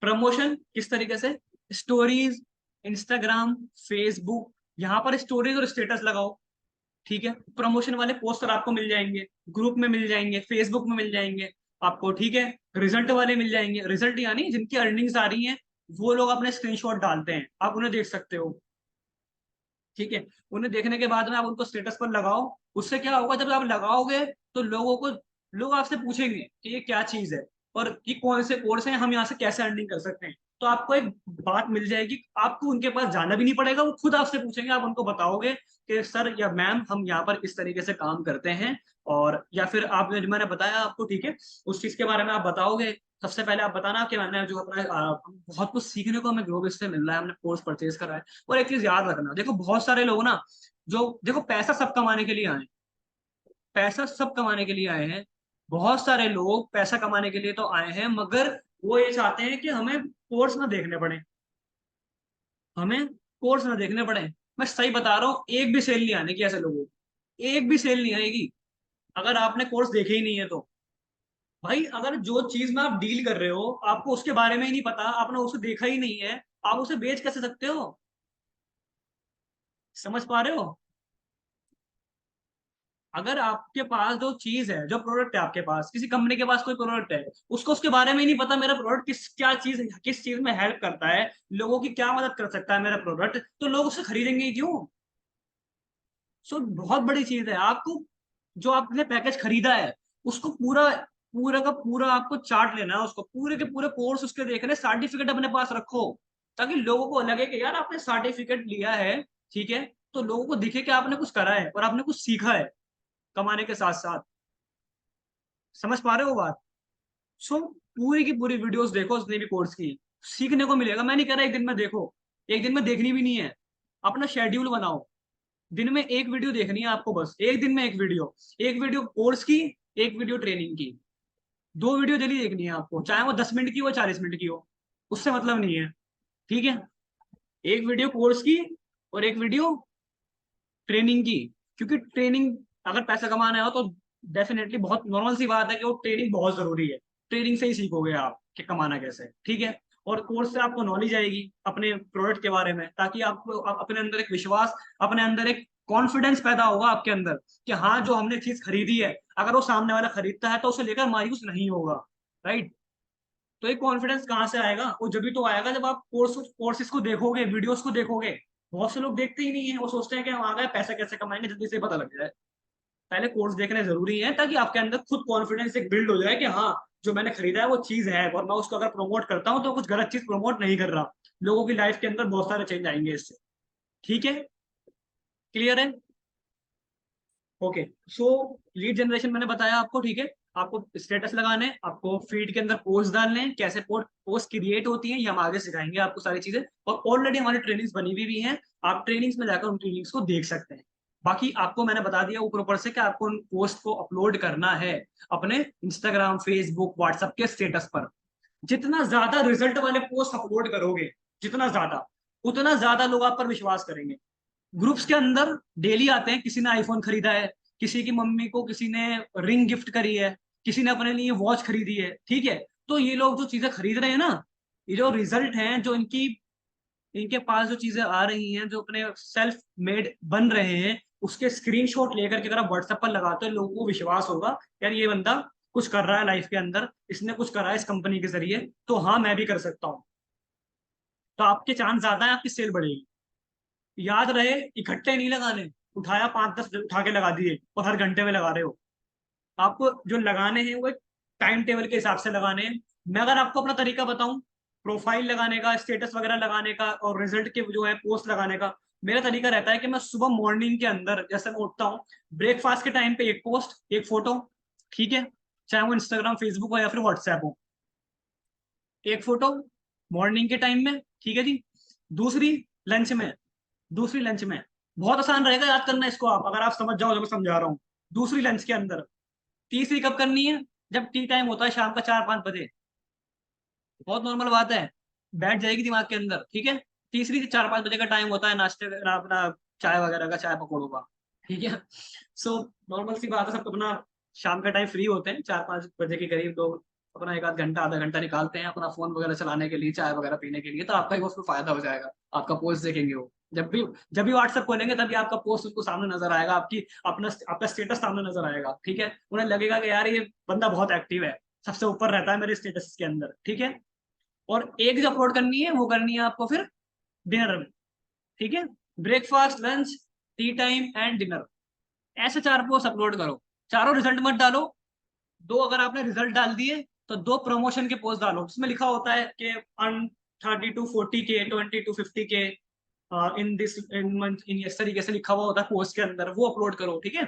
प्रमोशन किस तरीके से? स्टोरीज, इंस्टाग्राम, फेसबुक, यहाँ पर स्टोरीज और स्टेटस लगाओ, ठीक है। प्रमोशन वाले पोस्टर आपको मिल जाएंगे, ग्रुप में मिल जाएंगे, फेसबुक में मिल जाएंगे आपको, ठीक है। रिजल्ट वाले मिल जाएंगे, रिजल्ट यानी जिनकी अर्निंग्स आ रही हैं, वो लोग अपने स्क्रीनशॉट डालते हैं, आप उन्हें देख सकते हो, ठीक है। उन्हें देखने के बाद में आप उनको स्टेटस पर लगाओ। उससे क्या होगा, जब आप लगाओगे तो लोग आपसे पूछेंगे कि ये क्या चीज है और कि कौन से कोर्स हैं, हम यहाँ से कैसे अर्निंग कर सकते हैं। तो आपको एक बात मिल जाएगी, आपको उनके पास जाना भी नहीं पड़ेगा, वो खुद आपसे पूछेंगे, आप उनको बताओगे कि सर या मैम हम यहाँ पर इस तरीके से काम करते हैं, और या फिर आपने जो मैंने बताया आपको, ठीक है, उस चीज के बारे में आप बताओगे। सबसे पहले आप बताना कि मैंने जो अपना बहुत कुछ सीखने को हमें ग्लोबल से मिल रहा है, हमने कोर्स परचेज करा है। और एक चीज याद रखना, देखो बहुत सारे लोग ना, जो देखो पैसा सब कमाने के लिए आए हैं, पैसा सब कमाने के लिए आए हैं, बहुत सारे लोग पैसा कमाने के लिए तो आए हैं, मगर वो ये चाहते हैं कि हमें कोर्स ना देखने पड़े, हमें कोर्स ना देखने पड़े। मैं सही बता रहा हूँ, एक भी सेल नहीं आने की ऐसे लोगों को, एक भी सेल नहीं आएगी अगर आपने कोर्स देखे ही नहीं है तो। भाई अगर जो चीज में आप डील कर रहे हो आपको उसके बारे में ही नहीं पता, आपने उसे देखा ही नहीं है, आप उसे बेच कैसे सकते हो? समझ पा रहे हो? अगर आपके पास जो चीज है, जो प्रोडक्ट है, आपके पास किसी कंपनी के पास कोई प्रोडक्ट है, उसको उसके बारे में ही नहीं पता, मेरा प्रोडक्ट क्या चीज, किस चीज में हेल्प करता है, लोगों की क्या मदद कर सकता है मेरा प्रोडक्ट, तो लोग उसे खरीदेंगे ही क्यों? सो बहुत बड़ी चीज है आपको, जो आपने पैकेज खरीदा है उसको पूरा पूरा का पूरा आपको चार्ट लेना है, उसको पूरे के पूरे कोर्स उसके देखने, सर्टिफिकेट अपने पास रखो, ताकि लोगों को लगे कि यार आपने सर्टिफिकेट लिया है, ठीक है, तो लोगों को दिखे कि आपने कुछ करा है और आपने कुछ सीखा है कमाने के साथ साथ। समझ पा रहे हो बात? सो पूरी की पूरी वीडियोस देखो जितनी भी कोर्स की, सीखने को मिलेगा। मैं नहीं कह रहा एक दिन में देखो, एक दिन में देखनी भी नहीं है, अपना शेड्यूल बनाओ, दिन में एक वीडियो देखनी है आपको, बस एक दिन में एक वीडियो, एक वीडियो कोर्स की, एक वीडियो ट्रेनिंग की, 2 वीडियो डेली देखनी है आपको, चाहे वो 10 मिनट की हो 40 मिनट की हो, उससे मतलब नहीं है, ठीक है। एक वीडियो कोर्स की और एक वीडियो ट्रेनिंग की, क्योंकि ट्रेनिंग, अगर पैसा कमाना हो तो डेफिनेटली बहुत नॉर्मल सी बात है कि वो ट्रेनिंग बहुत जरूरी है, ट्रेनिंग से ही सीखोगे आप कि कमाना कैसे है, ठीक है। और कोर्स से आपको नॉलेज आएगी अपने प्रोडक्ट के बारे में, ताकि आपको अपने अंदर एक विश्वास, अपने अंदर एक कॉन्फिडेंस पैदा होगा आपके अंदर कि हाँ जो हमने चीज खरीदी है, अगर वो सामने वाला खरीदता है तो उसे लेकर मायूस नहीं होगा, राइट। तो ये कॉन्फिडेंस कहाँ से आएगा? वो जब भी तो आएगा जब आप कोर्सेज को देखोगे, वीडियोस को देखोगे। बहुत से लोग देखते ही नहीं है, वो सोचते हैं कि हम आ गए, पैसा कैसे कमाएंगे, जल्दी से पता लग जाए। पहले कोर्स देखने जरूरी है, ताकि आपके अंदर खुद कॉन्फिडेंस एक बिल्ड हो जाए कि हाँ जो मैंने खरीदा है वो चीज है, और मैं उसको अगर प्रमोट करता हूँ तो कुछ गलत चीज प्रमोट नहीं कर रहा, लोगों की लाइफ के अंदर बहुत सारे चेंज आएंगे इससे। ठीक है, क्लियर है? ओके, सो लीड जनरेशन मैंने बताया आपको, ठीक है। आपको स्टेटस लगाने, आपको फीड के अंदर पोस्ट डालने हैं, कैसे पोस्ट क्रिएट होती है ये हम आगे सिखाएंगे आपको सारी चीजें। और ऑलरेडी हमारी ट्रेनिंग्स बनी हुई भी हैं, आप ट्रेनिंग्स में जाकर उन ट्रेनिंग्स को देख सकते हैं। बाकी आपको मैंने बता दिया ऊपर ऊपर से कि आपको उन पोस्ट को अपलोड करना है अपने इंस्टाग्राम, फेसबुक, व्हाट्सएप के स्टेटस पर। जितना ज्यादा रिजल्ट वाले पोस्ट अपलोड करोगे, जितना ज्यादा, उतना ज्यादा लोग आप पर विश्वास करेंगे। ग्रुप्स के अंदर डेली आते हैं, किसी ने आईफोन खरीदा है, किसी की मम्मी को किसी ने रिंग गिफ्ट करी है, किसी ने अपने लिए वॉच खरीदी है, ठीक है। तो ये लोग जो चीजें खरीद रहे हैं ना, ये जो रिजल्ट हैं, जो इनकी इनके पास जो चीजें आ रही हैं, जो अपने सेल्फ मेड बन रहे हैं, उसके स्क्रीनशॉट लेकर के अगर आप व्हाट्सएप पर लगाते हो, लोगों को विश्वास होगा यार ये बंदा कुछ कर रहा है लाइफ के अंदर, इसने कुछ करा है इस कंपनी के जरिए, तो हाँ मैं भी कर सकता हूँ। तो आपके चांस ज्यादा है आपकी सेल बढ़ेगी। याद रहे, इकट्ठे नहीं लगाने, उठाया 5-10 उठा के लगा दिए और हर घंटे में लगा रहे हो। आपको जो लगाने हैं वो एक टाइम टेबल के हिसाब से लगाने हैं। मैं अगर आपको अपना तरीका बताऊं, प्रोफाइल लगाने का, स्टेटस वगैरह लगाने का और रिजल्ट के जो है पोस्ट लगाने का, मेरा तरीका रहता है कि मैं सुबह मॉर्निंग के अंदर जैसे मैं उठता हूँ, ब्रेकफास्ट के टाइम पे एक पोस्ट, एक फोटो, ठीक है, चाहे वो इंस्टाग्राम, फेसबुक हो या फिर व्हाट्सएप हो, एक फोटो मॉर्निंग के टाइम में, ठीक है जी। दूसरी लंच में, दूसरी लंच में, बहुत आसान रहेगा याद करना इसको, आप अगर आप समझ जाओ जो मैं समझा रहा हूँ। दूसरी लंच के अंदर। तीसरी कब करनी है? जब टी टाइम होता है शाम का 4-5 बजे, बहुत नॉर्मल बात है, बैठ जाएगी दिमाग के अंदर, ठीक है। तीसरी 4-5 बजे का टाइम होता है नाश्ते का, अपना चाय वगैरह का, चाय पकौड़ों का, ठीक है। सो नॉर्मल सी बात है, सब अपना शाम का टाइम फ्री होते हैं 4-5 बजे के करीब, लोग अपना एक आध घंटा आधा घंटा निकालते हैं अपना फोन वगैरह चलाने के लिए, चाय वगैरह पीने के लिए। तो आपका ही उसमें फायदा हो जाएगा, आपका पोस्ट देखेंगे वो, जब भी व्हाट्सएप खोलेंगे तभी आपका पोस्ट उनको सामने नजर आएगा, आपकी अपना आपका स्टेटस सामने नजर आएगा, ठीक है। उन्हें लगेगा कि यार ये बंदा बहुत एक्टिव है, सबसे ऊपर रहता है मेरे स्टेटस के अंदर, ठीक है। और एक जो अपलोड करनी है वो करनी है आपको फिर डिनर में, ठीक है। Breakfast, lunch, T time and dinner, ऐसे 4 पोस्ट अपलोड करो। चारों रिजल्ट मत डालो, दो अगर आपने रिजल्ट डाल दिए तो दो प्रमोशन के पोस्ट डालो, जिसमें लिखा होता है कि earn 30 to 40K, 20 to 50K in this in month, इन इस तरीके से लिखा हुआ होता है पोस्ट के अंदर, वो अपलोड करो, ठीक है।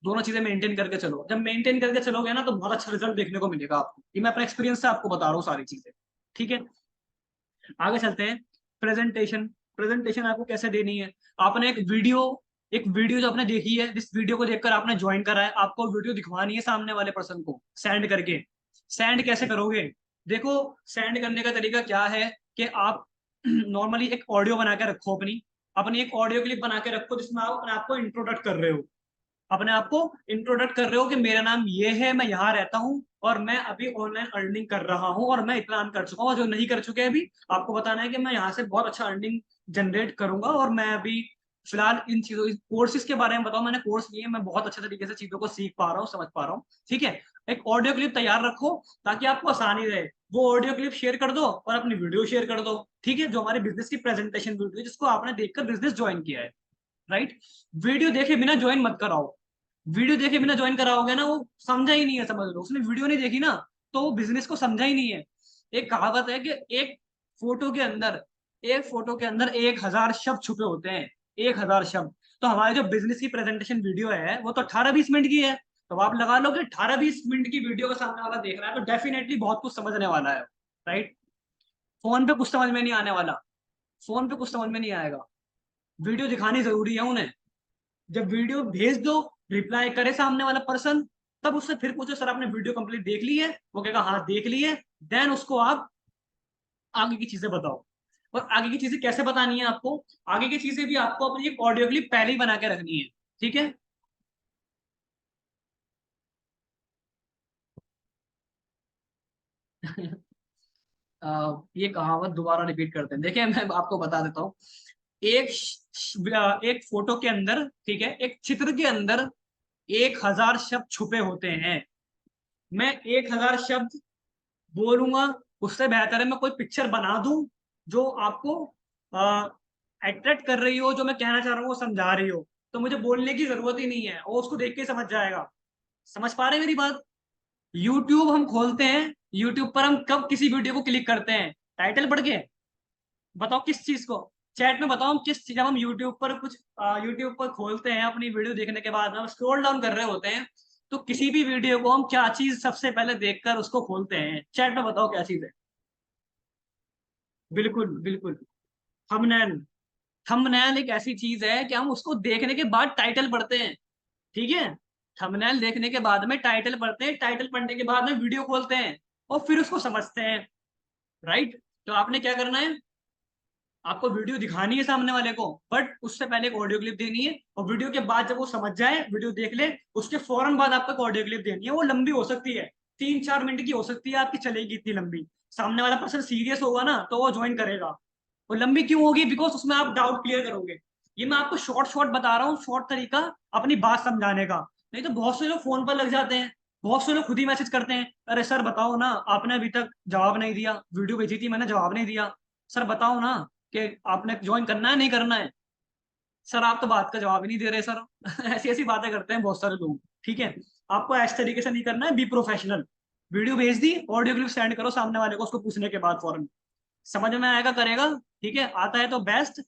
दोनों चीजें मेंटेन करके चलो, जब मेंटेन करके चलोगे ना तो बहुत अच्छा रिजल्ट देखने को मिलेगा आपको, ये मैं अपने एक्सपीरियंस से आपको बता रहा हूँ सारी चीजें, ठीक है। आगे चलते हैं। प्रेजेंटेशन, प्रेजेंटेशन आपको कैसे देनी है? आपने एक वीडियो जो आपने देखी है, जिस वीडियो को देखकर आपने ज्वाइन करा है, आपको वीडियो दिखवानी है सामने वाले पर्सन को सेंड करके। सेंड कैसे करोगे? देखो, सेंड करने का तरीका क्या है कि आप नॉर्मली एक ऑडियो बना के रखो, अपनी अपनी एक ऑडियो क्लिप बना के रखो, जिसमें आप अपने आप को इंट्रोडक्ट कर रहे हो, अपने आप को इंट्रोडक्ट कर रहे हो कि मेरा नाम ये है, मैं यहाँ रहता हूँ और मैं अभी ऑनलाइन अर्निंग कर रहा हूँ और मैं इतना अर्न कर चुका हूँ, और जो नहीं कर चुके अभी, आपको बताना है कि मैं यहाँ से बहुत अच्छा अर्निंग जनरेट करूंगा और मैं अभी फिलहाल इन चीजों, कोर्सेज के बारे में बताओ, मैंने कोर्स लिए, मैं बहुत अच्छे तरीके से चीजों को सीख पा रहा हूँ, समझ पा रहा हूँ, ठीक है। एक ऑडियो क्लिप तैयार रखो ताकि आपको आसानी रहे, वो ऑडियो क्लिप शेयर कर दो और अपनी वीडियो शेयर कर दो, ठीक है, जो हमारे बिजनेस की प्रेजेंटेशन वीडियो है, जिसको आपने देखकर बिजनेस ज्वाइन किया है, राइट। वीडियो देखे बिना ज्वाइन मत कराओ, वीडियो देखे बिना ज्वाइन कराओगे ना, वो समझा ही नहीं है, समझ लो उसने वीडियो नहीं देखी ना, तो वो बिजनेस को समझा ही नहीं है। एक कहावत है कि फोटो के अंदर एक फोटो के अंदर 1,000 शब्द छुपे होते हैं, 1,000 शब्द। तो हमारे जो बिजनेस की प्रेजेंटेशन वीडियो है वो तो 18-20 मिनट की है, तो आप लगा लो कि 18-20 मिनट की वीडियो का सामने वाला देख रहा है तो डेफिनेटली बहुत कुछ समझने वाला है, राइट। फोन पे कुछ समझ में नहीं आने वाला, फोन पे कुछ समझ में नहीं आएगा, वीडियो दिखानी जरूरी है उन्हें। जब वीडियो भेज दो, रिप्लाई करे सामने वाला पर्सन, तब उससे फिर पूछो सर आपने वीडियो कंप्लीट देख ली है, वो कहेगा हाँ देख ली है, देन उसको आप आगे की चीजें बताओ। और आगे की चीजें कैसे बतानी है आपको? आगे की चीजें भी आपको अपनी एक ऑडियो क्लिप पहले ही बना के रखनी है, ठीक है। ये कहावत दोबारा रिपीट करते हैं, देखिए मैं आपको बता देता हूँ। एक फोटो के अंदर, ठीक है, एक चित्र के अंदर 1,000 शब्द छुपे होते हैं। मैं 1,000 शब्द बोलूंगा, उससे बेहतर है मैं कोई पिक्चर बना दूं जो आपको अट्रैक्ट कर रही हो, जो मैं कहना चाह रहा हूँ वो समझा रही हो, तो मुझे बोलने की जरूरत ही नहीं है, वो उसको देख के समझ जाएगा। समझ पा रहे हैं मेरी बात? यूट्यूब हम खोलते हैं, यूट्यूब पर हम कब किसी वीडियो को क्लिक करते हैं? टाइटल पढ़ के। बताओ किस चीज को? चैट में बताओ किस, जब हम यूट्यूब पर कुछ यूट्यूब पर खोलते हैं अपनी वीडियो देखने के बाद, हम स्क्रॉल डाउन कर रहे होते हैं, तो किसी भी वीडियो को हम क्या चीज सबसे पहले देखकर उसको खोलते हैं? चैट में बताओ क्या चीज है? बिल्कुल बिल्कुल, थंबनेल। थंबनेल एक ऐसी चीज है कि हम उसको देखने के बाद टाइटल पढ़ते हैं, ठीक है? थंबनेल देखने के बाद में टाइटल पढ़ते हैं, टाइटल पढ़ने के बाद में वीडियो खोलते हैं और फिर उसको समझते हैं, राइट? तो आपने क्या करना है, आपको वीडियो दिखानी है सामने वाले को, बट उससे पहले एक ऑडियो क्लिप देनी है, और वीडियो के बाद जब वो समझ जाए, वीडियो देख ले, उसके फौरन बाद आपको एक ऑडियो क्लिप देनी है। वो लंबी हो सकती है, 3-4 मिनट की हो सकती है आपकी, चलेगी इतनी लंबी। सामने वाला पर्सन सीरियस होगा ना तो वो ज्वाइन करेगा। वो लंबी क्यों होगी? बिकॉज उसमें आप डाउट क्लियर करोगे। ये मैं आपको शॉर्ट शॉर्ट बता रहा हूँ, शॉर्ट तरीका अपनी बात समझाने का। नहीं तो बहुत से लोग फोन पर लग जाते हैं, बहुत से लोग खुद ही मैसेज करते हैं, अरे सर बताओ ना, आपने अभी तक जवाब नहीं दिया, वीडियो भेजी थी मैंने जवाब नहीं दिया, सर बताओ ना कि आपने ज्वाइन करना है नहीं करना है, सर आप तो बात का जवाब ही नहीं दे रहे सर। ऐसी ऐसी बातें करते हैं बहुत सारे लोग, ठीक है? आपको इस तरीके से नहीं करना है, बी प्रोफेशनल। वीडियो भेज दी, ऑडियो क्लिप सेंड करो सामने वाले को, उसको पूछने के बाद फौरन समझ में आएगा करेगा, ठीक है? आता है तो बेस्ट,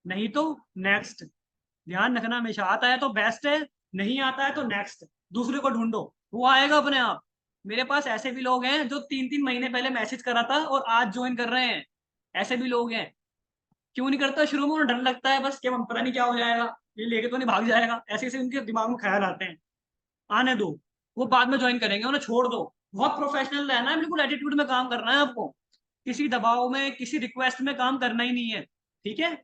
नहीं तो नेक्स्ट। ध्यान रखना हमेशा, आता है तो बेस्ट है, नहीं आता है तो नेक्स्ट, दूसरे को ढूंढो, वो आएगा अपने आप। मेरे पास ऐसे भी लोग हैं जो 3-3 महीने पहले मैसेज करा था और आज ज्वाइन कर रहे हैं, ऐसे भी लोग हैं। क्यों नहीं करता? शुरू में उन्हें डर लगता है बस कि हम पता नहीं क्या हो जाएगा, ये लेके तो नहीं भाग जाएगा, ऐसे ऐसे उनके दिमाग में ख्याल आते हैं। आने दो, वो बाद में ज्वाइन करेंगे, उन्हें छोड़ दो। बहुत प्रोफेशनल रहना है, बिल्कुल एटीट्यूड में काम करना है आपको, किसी दबाव में किसी रिक्वेस्ट में काम करना ही नहीं है, ठीक है?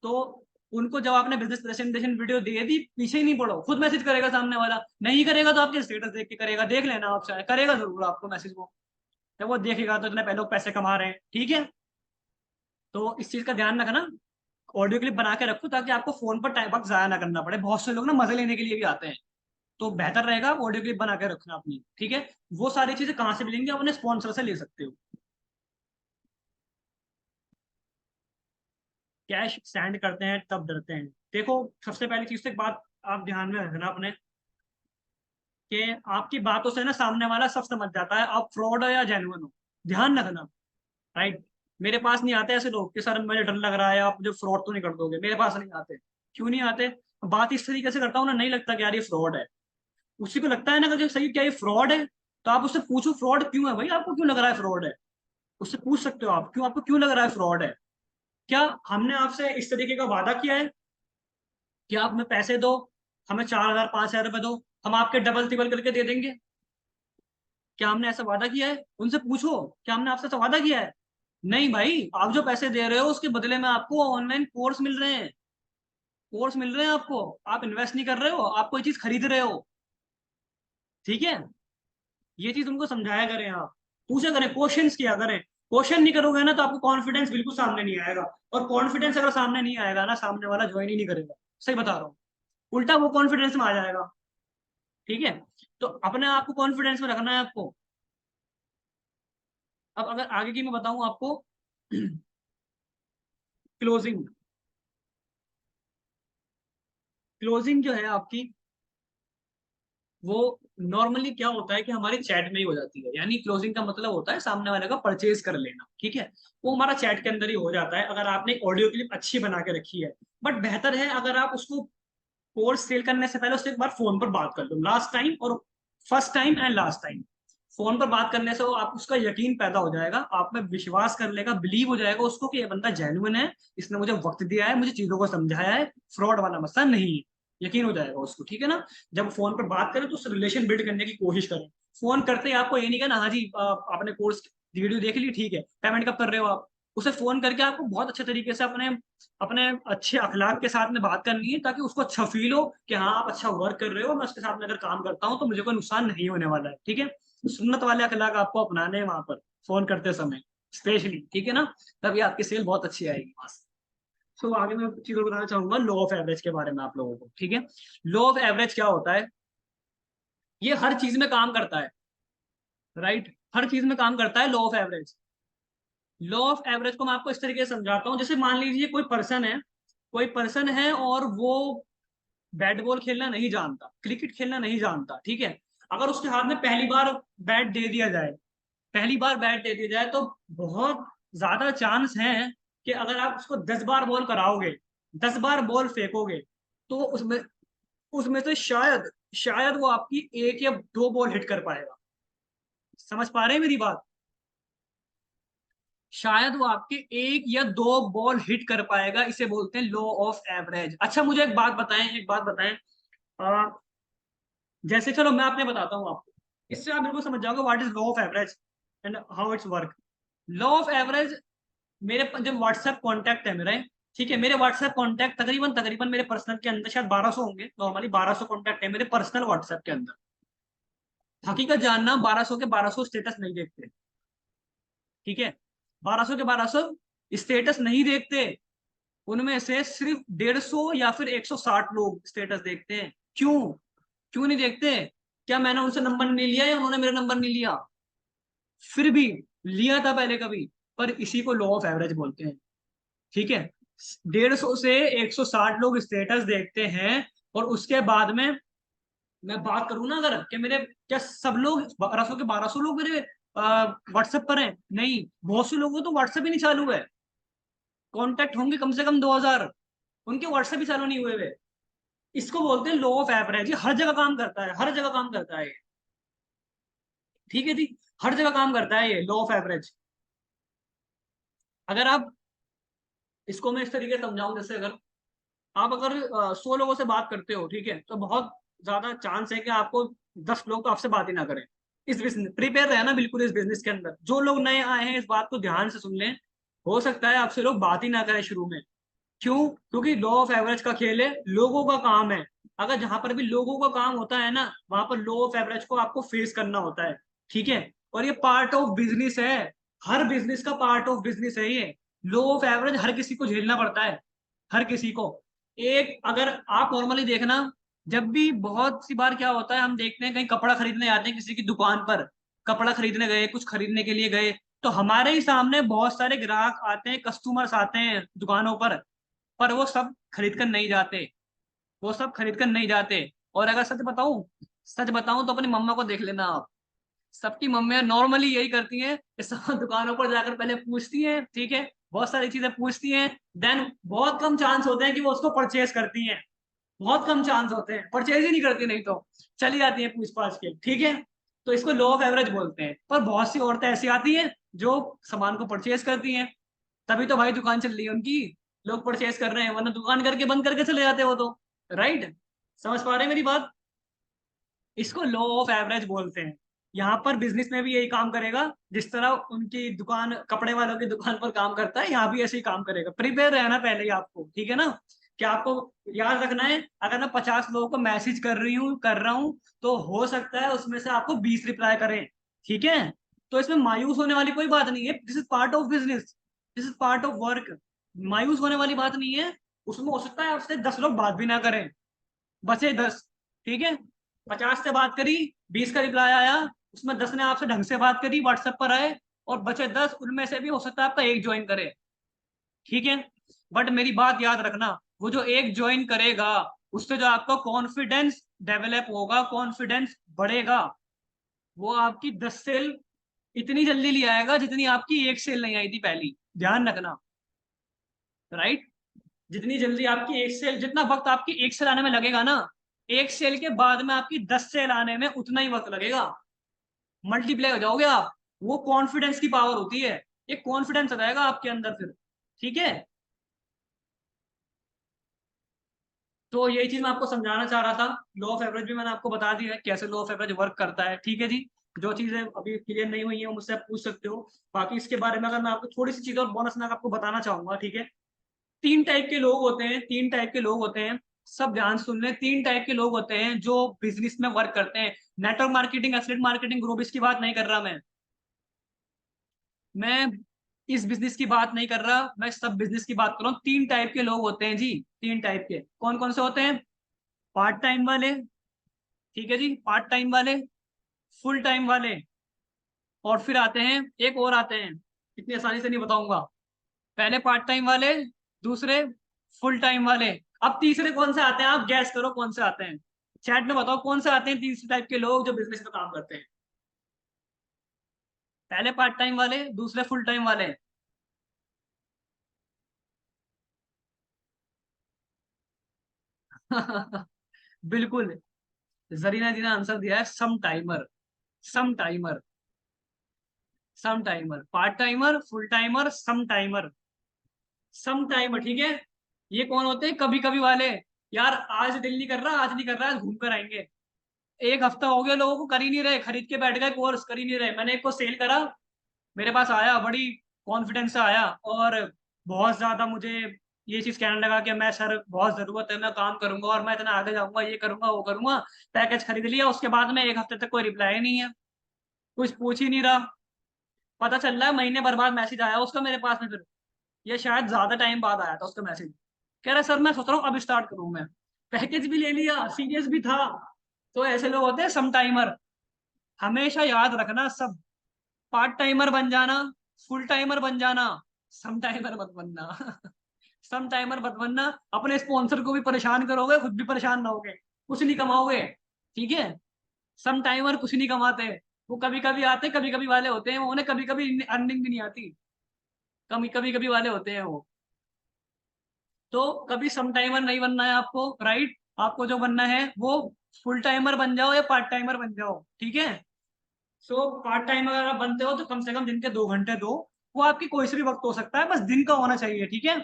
तो उनको जब आपने बिजनेस प्रेजेंटेशन वीडियो दे दी, पीछे ही नहीं पड़ो, खुद मैसेज करेगा सामने वाला। नहीं करेगा तो आपके स्टेटस देख के करेगा, देख लेना आप, चाहे करेगा जरूर आपको मैसेज को, जब वो देखेगा तो इतने पहले लोग पैसे कमा रहे हैं, ठीक है? तो इस चीज का ध्यान रखना, ऑडियो क्लिप बना के रखो ताकि आपको फोन पर टाइम वक्त जाया ना करना पड़े। बहुत से लोग ना मजे लेने के लिए भी आते हैं, तो बेहतर रहेगा आप ऑडियो क्लिप बना के रखना अपनी, ठीक है? वो सारी चीजें कहाँ से मिलेंगी? आप अपने स्पॉन्सर से ले सकते हो। कैश सेंड करते हैं तब डरते हैं। देखो, सबसे पहली चीज तो एक बात आप ध्यान में रखना अपने, कि आपकी बातों से ना सामने वाला सब समझ जाता है आप फ्रॉड हो या जेन्युइन हो। ध्यान रखना, राइट? मेरे पास नहीं आते ऐसे लोग कि सर मुझे डर लग रहा है, आप मुझे फ्रॉड तो नहीं कर दोगे, मेरे पास नहीं आते। क्यों नहीं आते? बात इस तरीके से करता हूँ ना, नहीं लगता कि यार ये फ्रॉड है। उसी को लगता है ना कि जो सही क्या ये फ्रॉड है, तो आप उससे पूछो फ्रॉड क्यों है भाई, आपको क्यों लग रहा है फ्रॉड है? उससे पूछ सकते हो आप, क्यों, आपको क्यों लग रहा है फ्रॉड है? क्या हमने आपसे इस तरीके का वादा किया है कि आप हमें पैसे दो, हमें 4,000 5,000 रुपए दो, हम आपके डबल तिबल करके दे देंगे? क्या हमने ऐसा वादा किया है? उनसे पूछो, क्या हमने आपसे ऐसा वादा किया है? नहीं भाई, आप जो पैसे दे रहे हो उसके बदले में आपको ऑनलाइन कोर्स मिल रहे हैं, कोर्स मिल रहे हैं आपको। आप इन्वेस्ट नहीं कर रहे हो, आप कोई चीज खरीद रहे हो, ठीक है? ये चीज उनको समझाया करें आप, पूछा करें, क्वेश्चंस किया करें। क्वेश्चन नहीं करोगे ना तो आपको कॉन्फिडेंस बिल्कुल सामने नहीं आएगा, और कॉन्फिडेंस अगर सामने नहीं आएगा ना, सामने वाला ज्वाइन ही नहीं करेगा। सही बता रहा हूँ, उल्टा वो कॉन्फिडेंस में आ जाएगा, ठीक है? तो अपने आप को कॉन्फिडेंस में रखना है आपको। अब अगर आगे की मैं बताऊं आपको, क्लोजिंग, क्लोजिंग जो है आपकी, वो नॉर्मली क्या होता है कि हमारी चैट में ही हो जाती है। यानी क्लोजिंग का मतलब होता है सामने वाले का परचेज कर लेना, ठीक है? वो हमारा चैट के अंदर ही हो जाता है अगर आपने ऑडियो क्लिप अच्छी बना के रखी है। बट बेहतर है अगर आप उसको कोर्स सेल करने से पहले उससे एक बार फोन पर बात कर लो, लास्ट टाइम, और first time and last time. Phone पर बात करने से वो आप उसका यकीन पैदा हो जाएगा, आप में विश्वास कर लेगा, बिलीव हो जाएगा उसको कि ये बंदा जेन्युइन है, इसने मुझे वक्त दिया है, मुझे चीजों को समझाया है, फ्रॉड वाला मसला नहीं है। यकीन हो जाएगा उसको, ठीक है ना? जब फोन पर बात करें तो उस रिलेशन बिल्ड करने की कोशिश करें। फोन करते ही आपको ये नहीं कहना हाँ जी आपने कोर्स वीडियो देख ली, ठीक है, पेमेंट कब कर रहे हो आप? उसे फोन करके आपको बहुत अच्छे तरीके से अपने अपने अच्छे अखलाक के साथ में बात करनी है, ताकि उसको अच्छा फील हो कि हाँ आप अच्छा वर्क कर रहे हो, मैं उसके साथ में अगर काम करता हूँ तो मुझे कोई नुकसान नहीं होने वाला है, ठीक है? सुन्नत वाले अखलाक आपको अपनाने हैं वहां पर, फोन करते समय स्पेशली, ठीक है ना? तभी आपकी सेल बहुत अच्छी आएगी वहां से। तो आगे मैं चीज और बताना चाहूंगा लॉ ऑफ एवरेज के बारे में आप लोगों को, ठीक है? लॉ ऑफ एवरेज क्या होता है? ये हर चीज में काम करता है, राइट? हर चीज में काम करता है law of average. Law of average को मैं आपको इस तरीके से समझाता हूँ, जैसे मान लीजिए कोई पर्सन है, कोई पर्सन है और वो बैट बॉल खेलना नहीं जानता, क्रिकेट खेलना नहीं जानता, ठीक है? अगर उसके हाथ में पहली बार बैट दे दिया जाए, पहली बार बैट दे दिया जाए, तो बहुत ज्यादा चांस है कि अगर आप उसको 10 बार बॉल कराओगे, 10 बार बॉल फेंकोगे, तो उसमें उसमें से शायद शायद वो आपकी 1 या 2 बॉल हिट कर पाएगा। समझ पा रहे हैं मेरी बात? शायद वो आपके 1 या 2 बॉल हिट कर पाएगा, इसे बोलते हैं लॉ ऑफ एवरेज। अच्छा मुझे एक बात बताएं, आ, जैसे चलो मैं आपने बताता हूँ आपको, इससे आप बिल्कुल समझ जाओगे what is law of average and how it's work. Law of average, जब व्हाट्सएप कॉन्टैक्ट है मेरे, ठीक है, मेरे व्हाट्सएप कॉन्टैक्ट तकरीबन तकरीबन मेरे पर्सनल के अंदर शायद 1200 होंगे, नॉर्मली 1200 कॉन्टैक्ट है मेरे पर्सनल व्हाट्सएप के अंदर। हकीकत जानना, 1200 के 1200 स्टेटस नहीं देखते, ठीक है, 1200 के 1200 स्टेटस नहीं देखते। उनमें से सिर्फ 150 या फिर 160 लोग स्टेटस देखते हैं। क्यों? क्यों नहीं देखते? क्या मैंने उनसे नंबर नहीं लिया या उन्होंने मेरा नंबर नहीं लिया? फिर भी लिया था पहले कभी, पर इसी को लॉ ऑफ एवरेज बोलते हैं, ठीक है। 150 से 160 लोग स्टेटस देखते हैं, और उसके बाद में मैं बात करूं ना अगर, कि मेरे, क्या सब लोग 1200 के 1200 लोग मेरे व्हाट्सएप पर हैं? नहीं, बहुत से लोगों को तो व्हाट्सएप ही नहीं चालू है। कांटेक्ट होंगे कम से कम 2000, उनके व्हाट्सएप ही चालू नहीं हुए हुए। इसको बोलते हैं लॉ ऑफ एवरेज। ये हर जगह काम करता है, हर जगह काम करता है ये, ठीक है जी, हर जगह काम करता है ये लॉ ऑफ एवरेज। अगर आप, इसको मैं इस तरीके से समझाऊं, जैसे अगर आप अगर 100 लोगों से बात करते हो, ठीक है, तो बहुत ज्यादा चांस है कि आपको 10 लोग तो आपसे बात ही ना करें। इस बिजनेस प्रिपेयर रहना बिल्कुल, इस बिजनेस के अंदर जो लोग नए आए हैं इस बात को ध्यान से सुन लें, हो सकता है आपसे लोग बात ही ना करें शुरू में। क्यों? क्योंकि लॉ ऑफ एवरेज का खेल है, लोगों का काम है। अगर जहां पर भी लोगों का काम होता है ना, वहां पर लॉ ऑफ एवरेज को आपको फेस करना होता है, ठीक है। और ये पार्ट ऑफ बिजनेस है, हर बिजनेस का पार्ट ऑफ बिजनेस है ये। लॉ ऑफ एवरेज हर किसी को झेलना पड़ता है, हर किसी को। एक अगर आप नॉर्मली देखना, जब भी बहुत सी बार क्या होता है, हम देखते हैं कहीं कपड़ा खरीदने जाते हैं किसी की दुकान पर, कपड़ा खरीदने गए, कुछ खरीदने के लिए गए, तो हमारे ही सामने बहुत सारे ग्राहक आते हैं, कस्टमर्स आते हैं दुकानों पर वो सब खरीद कर नहीं जाते, वो सब खरीद कर नहीं जाते। और अगर सच बताऊं तो अपनी मम्मा को देख लेना आप, सबकी मम्मियां नॉर्मली यही करती हैं कि सब दुकानों पर जाकर पहले पूछती हैं, ठीक है, बहुत सारी चीजें पूछती हैं, देन बहुत कम चांस होते हैं कि वो उसको परचेज करती हैं, बहुत कम चांस होते हैं, परचेज ही नहीं करती, नहीं तो चली जाती है पूछ पाछ के, ठीक है। तो इसको लॉ ऑफ एवरेज बोलते हैं। पर बहुत सी औरतें ऐसी आती हैं जो सामान को परचेज करती हैं, तभी तो भाई दुकान चल रही है उनकी, लोग परचेज कर रहे हैं, वरना दुकान करके बंद करके चले जाते हो तो, राइट? समझ पा रहे हैं मेरी बात? इसको लॉ ऑफ एवरेज बोलते हैं। यहाँ पर बिजनेस में भी यही काम करेगा, जिस तरह उनकी दुकान, कपड़े वालों की दुकान पर काम करता है, यहाँ भी ऐसे ही काम करेगा। प्रिपेयर रहना पहले ही आपको, ठीक है ना। क्या आपको याद रखना है, अगर मैं 50 लोगों को मैसेज कर रहा हूँ, तो हो सकता है उसमें से आपको 20 रिप्लाई करें, ठीक है। तो इसमें मायूस होने वाली कोई बात नहीं है, this is part of business, this is part of work. मायूस होने वाली बात नहीं है। उसमें हो सकता है आपसे 10 लोग बात भी ना करें, बचे 10, ठीक है। 50 से बात करी, 20 का रिप्लाई आया, उसमें 10 ने आपसे ढंग से बात करी, व्हाट्सएप पर आए, और बचे 10, उनमें से भी हो सकता है आपका एक ज्वाइन करे, ठीक है। बट मेरी बात याद रखना, वो जो एक ज्वाइन करेगा, उससे जो आपका कॉन्फिडेंस डेवलप होगा, कॉन्फिडेंस बढ़ेगा, वो आपकी 10 सेल इतनी जल्दी ले आएगा जितनी आपकी एक सेल नहीं आई थी पहली। ध्यान रखना, राइट। जितनी जल्दी आपकी एक सेल, जितना वक्त आपकी एक सेल आने में लगेगा ना, एक सेल के बाद में आपकी 10 सेल आने में उतना ही वक्त लगेगा। मल्टीप्लाई हो जाओगे आप। वो कॉन्फिडेंस की पावर होती है, ये कॉन्फिडेंस आ जाएगा आपके अंदर फिर, ठीक है। तो यही चीज मैं आपको समझाना चाह रहा था। लॉ ऑफ एवरेज भी मैंने आपको बता दिया है कैसे लॉ ऑफ एवरेज वर्क करता है, ठीक है जी। जो चीजें अभी क्लियर नहीं हुई है वो मुझसे आप पूछ सकते हो। बाकी इसके बारे में अगर मैं आपको थोड़ी सी चीज और बोनस में आपको बताना चाहूंगा, ठीक है। 3 टाइप के लोग होते हैं, 3 टाइप के लोग होते हैं, सब ध्यान से सुन लें। 3 टाइप के लोग होते हैं जो बिजनेस में वर्क करते हैं। Network marketing, affiliate marketing, group, इसकी बात नहीं कर रहा मैं इस बिजनेस की बात नहीं कर रहा, मैं सब बिजनेस की बात कर रहा हूँ। 3 टाइप के लोग होते हैं जी, 3 टाइप के। कौन कौन से होते हैं? पार्ट टाइम वाले, ठीक है जी, पार्ट टाइम वाले, फुल टाइम वाले, और फिर आते हैं, एक और आते हैं, इतनी आसानी से नहीं बताऊंगा। पहले पार्ट टाइम वाले, दूसरे फुल टाइम वाले, अब तीसरे कौन से आते हैं? आप गैस करो कौन से आते हैं, चैट में बताओ कौन से आते हैं तीसरे टाइप के लोग जो बिजनेस में काम करते हैं। पहले पार्ट टाइम वाले, दूसरे फुल टाइम वाले। बिल्कुल, जरीना जी ने आंसर दिया है some timer. Some timer, some timer, part timer, full timer, some timer. Some timer, ठीक है। ये कौन होते हैं? कभी कभी वाले। यार आज दिल नहीं कर रहा, आज नहीं कर रहा, आज घूम कर आएंगे। एक हफ्ता हो गया लोगों को, कर ही नहीं रहे, खरीद के बैठ गए कोर्स, कर ही नहीं रहे। मैंने एक को सेल करा, मेरे पास आया, बड़ी कॉन्फिडेंस से आया, और बहुत ज्यादा मुझे ये चीज कहने लगा कि मैं सर बहुत जरूरत है, मैं काम करूंगा और मैं इतना आगे जाऊंगा, ये करूंगा वो करूंगा। पैकेज खरीद लिया, उसके बाद में एक हफ्ते तक कोई रिप्लाई नहीं है, कुछ पूछ ही नहीं रहा। पता चल रहा है महीने भर बाद मैसेज आया उसका मेरे पास में फिर। ये शायद ज्यादा टाइम बाद आया था उसका मैसेज। कह रहा सर मैं सोच रहा हूँ अब स्टार्ट करूँ मैं। पैकेज भी ले लिया, सीरियस भी था। तो ऐसे लोग होते हैं सम टाइमर। हमेशा याद रखना सब, पार्ट टाइमर बन जाना, फुल टाइमर बन जाना, सम टाइमर मत बनना। सम टाइमर मत बनना। अपने स्पॉन्सर को भी परेशान करोगे, खुद भी परेशान ना होगे, कुछ नहीं कमाओगे। ठीक है। सम टाइमर कुछ नहीं कमाते। वो कभी कभी आते, कभी कभी वाले होते हैं, उन्हें कभी कभी अर्निंग भी नहीं आती। कभी कभी कभी वाले होते हैं वो। तो कभी सम टाइमर नहीं बनना है आपको, राइट। आपको जो बनना है वो फुल टाइमर बन जाओ या पार्ट टाइमर बन जाओ, ठीक है। सो पार्ट टाइम अगर आप बनते हो तो कम से कम दिन के 2 घंटे दो। वो आपकी कोई से भी वक्त हो सकता है, बस दिन का होना चाहिए, ठीक है।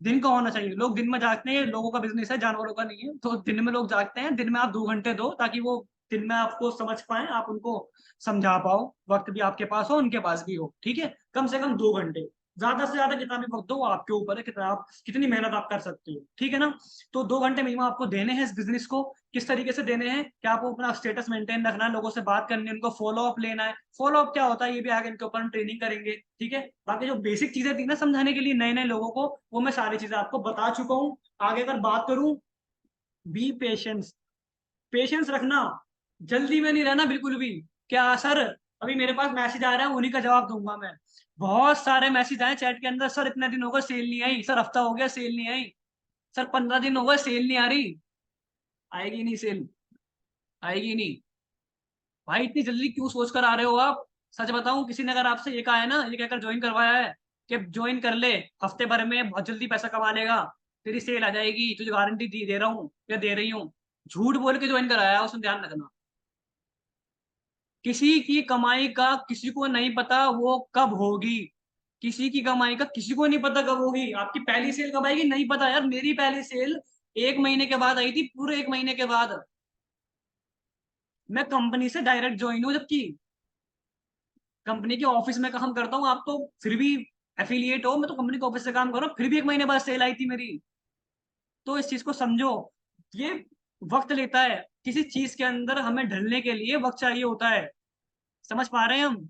दिन का होना चाहिए। लोग दिन में जागते हैं, लोगों का बिजनेस है, जानवरों का नहीं है। तो दिन में लोग जागते हैं, दिन में आप 2 घंटे दो, ताकि वो दिन में आपको समझ पाए, आप उनको समझा पाओ, वक्त भी आपके पास हो, उनके पास भी हो, ठीक है। कम से कम 2 घंटे, ज्यादा से ज्यादा कितना भी वक्त दो, वो आपके ऊपर है, कितना आप कितनी मेहनत आप कर सकते हो, ठीक है ना। तो 2 घंटे मिनिमम आपको देने हैं इस बिजनेस को। किस तरीके से देने हैं? क्या आपको अपना स्टेटस मेंटेन रखना है, लोगों से बात करनी है, उनको फॉलो अप लेना है। फॉलो अप क्या होता है ये भी आगे इनके ऊपर हम ट्रेनिंग करेंगे, ठीक है। बाकी जो बेसिक चीजें थी ना समझाने के लिए नए नए लोगों को, वो मैं सारी चीजें आपको बता चुका हूँ। आगे अगर बात करूं, बी पेशेंस, पेशेंस रखना, जल्दी में नहीं रहना बिल्कुल भी। क्या सर, अभी मेरे पास मैसेज आ रहा है, उन्हीं का जवाब दूंगा मैं। बहुत सारे मैसेज आए चैट के अंदर, सर इतने दिन हो गए सेल नहीं आई, सर हफ्ता हो गया सेल नहीं आई, सर 15 दिन हो गए सेल नहीं आ रही। आएगी नहीं सेल, आएगी नहीं। भाई इतनी जल्दी क्यों सोच कर आ रहे हो आप? सच बताऊं, किसी ने अगर आपसे ये कहा है ना, ये कहकर ज्वाइन करवाया है कि ज्वाइन कर ले, हफ्ते भर में बहुत जल्दी पैसा कमा लेगा, तेरी सेल आ जाएगी, तुझे गारंटी दे रहा हूँ या दे रही हूँ, झूठ बोल के ज्वाइन कराया है उसने, ध्यान रखना। किसी की कमाई का किसी को नहीं पता वो कब होगी। किसी की कमाई का किसी को नहीं पता कब होगी। आपकी पहली सेल कब आएगी नहीं पता। यार मेरी पहली सेल 1 महीने के बाद आई थी, पूरे 1 महीने के बाद। मैं कंपनी से डायरेक्ट ज्वाइन हूँ, जबकि कंपनी के ऑफिस में काम करता हूँ। आप तो फिर भी एफिलिएट हो, मैं तो कंपनी के ऑफिस से काम कर रहा हूँ, फिर भी 1 महीने बाद सेल आई थी मेरी। तो इस चीज को समझो। ये वक्त लेता है, किसी चीज के अंदर हमें ढलने के लिए वक्त चाहिए होता है। समझ पा रहे हैं हम?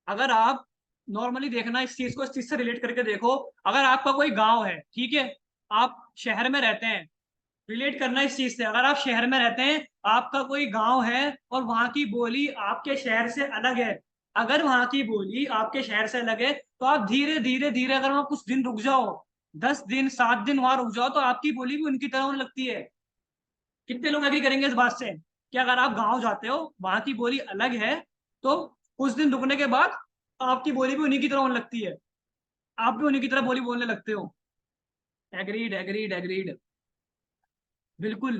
अगर आप नॉर्मली देखना इस चीज को, इस चीज से रिलेट करके देखो। अगर आपका कोई गांव है, ठीक है, आप शहर में रहते हैं, रिलेट करना इस चीज से। अगर आप शहर में रहते हैं, आपका कोई गांव है, और वहां की बोली आपके शहर से अलग है, अगर वहां की बोली आपके शहर से अलग है, तो आप धीरे धीरे धीरे, अगर वहां कुछ दिन रुक जाओ, 10 दिन 7 दिन वहां रुक जाओ, तो आपकी बोली भी उनकी तरह होने लगती है। कितने लोग एग्री करेंगे इस बात से कि अगर आप गाँव जाते हो, वहां की बोली अलग है, तो कुछ दिन रुकने के बाद आपकी बोली भी उन्हीं की तरह होने लगती है, आप भी उन्हीं की तरह बोली बोलने लगते हो। एग्रीड, एग्रीड, एग्रीड, बिल्कुल।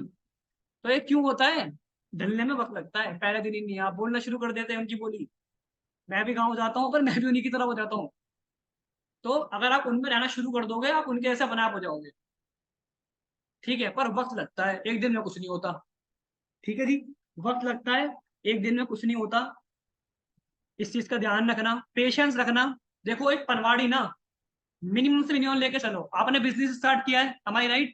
तो ये क्यों होता है? ढलने में वक्त लगता है, पहले दिन ही नहीं। आप बोलना शुरू कर देते हैं उनकी बोली। मैं भी गाँव जाता हूँ, पर मैं भी उन्हीं की तरह हो जाता हूँ। तो अगर आप उनमें रहना शुरू कर दोगे, आप उनके ऐसे अपने आप हो जाओगे, ठीक है। पर वक्त लगता है, एक दिन में कुछ नहीं होता, ठीक है जी। वक्त लगता है, एक दिन में कुछ नहीं होता। इस चीज का ध्यान रखना, पेशेंस रखना। देखो एक पनवाड़ी ना, मिनिमम से मिनिमम लेके चलो। आपने बिजनेस स्टार्ट किया है, am I right?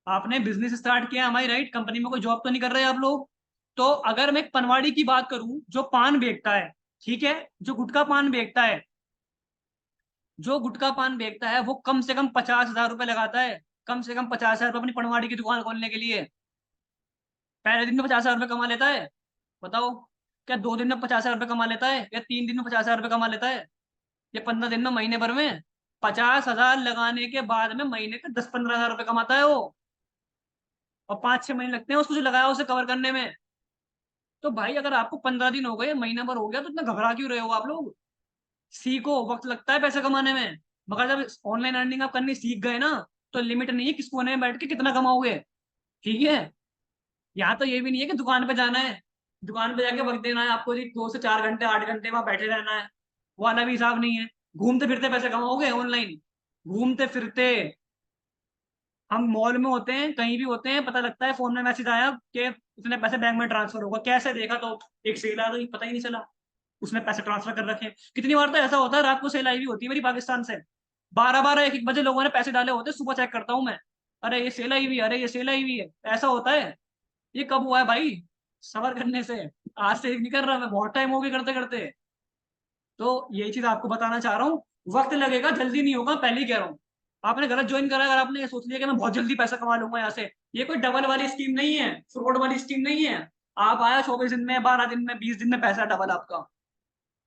आपने बिजनेस स्टार्ट किया है, am I right? कंपनी में कोई जॉब तो नहीं कर रहे आप लोग। तो अगर मैं एक पनवाड़ी की बात करूं जो पान बेचता है, ठीक है, जो गुटखा पान बेचता है, जो गुटखा पान बेचता है, वो कम से कम 50,000 रुपए लगाता है। कम से कम 50,000 रुपए अपनी पनवाड़ी की दुकान खोलने के लिए। पहले दिन में 50,000 रुपए कमा लेता है? बताओ। क्या 2 दिन में 50,000 रुपए कमा लेता है, या 3 दिन में 50,000 रुपए कमा लेता है, या 15 दिन में, महीने भर में? 50,000 लगाने के बाद में महीने के 10-15 हजार रुपए कमाता है वो। और 5-6 महीने लगते हैं उसको जो लगाया उसे कवर करने में। तो भाई अगर आपको 15 दिन हो गए, महीना भर हो गया, तो इतना घबरा क्यों रहे हो आप लोग? सीखो, वक्त लगता है पैसे कमाने में। मगर जब ऑनलाइन अर्निंग आप करनी सीख गए ना, तो लिमिट नहीं है किस कोने में बैठ के कितना कमाओगे। ठीक है। यहाँ तो ये भी नहीं है कि दुकान पे जाना है, दुकान पे जाके वक्त देना है आपको जी, 2 से 4 घंटे 8 घंटे वहां बैठे रहना है, वो वाला भी हिसाब नहीं है। घूमते फिरते पैसे कमाओगे ऑनलाइन, घूमते फिरते। हम मॉल में होते हैं, कहीं भी होते हैं, पता लगता है फोन में मैसेज आया कि इतने पैसे बैंक में ट्रांसफर होगा, कैसे देखा तो एक सेल आ गई, पता ही नहीं चला उसने पैसे ट्रांसफर कर रखे हैं। कितनी बार तो ऐसा होता है, रात को सेल आई हुई होती है मेरी पाकिस्तान से, 12-12 1-1 बजे लोगों ने पैसे डाले होते, सुबह चेक करता हूँ मैं, अरे ये सेल आई हुई है, अरे ये सेल आई हुई है, ऐसा होता है। ये कब हुआ है भाई? सबर करने से। आज से नहीं कर रहा मैं, बहुत टाइम हो गया करते करते। तो यही चीज आपको बताना चाह रहा हूँ, वक्त लगेगा, जल्दी नहीं होगा, पहले ही कह रहा हूँ। आपने गलत ज्वाइन करा, अगर आपने ये सोच लिया कि मैं बहुत जल्दी पैसा कमा लूंगा यहाँ से, ये कोई डबल वाली स्कीम नहीं है, फ्रॉड वाली स्कीम नहीं है। आप आया 24 दिन में, 12 दिन में, 20 दिन में पैसा डबल आपका।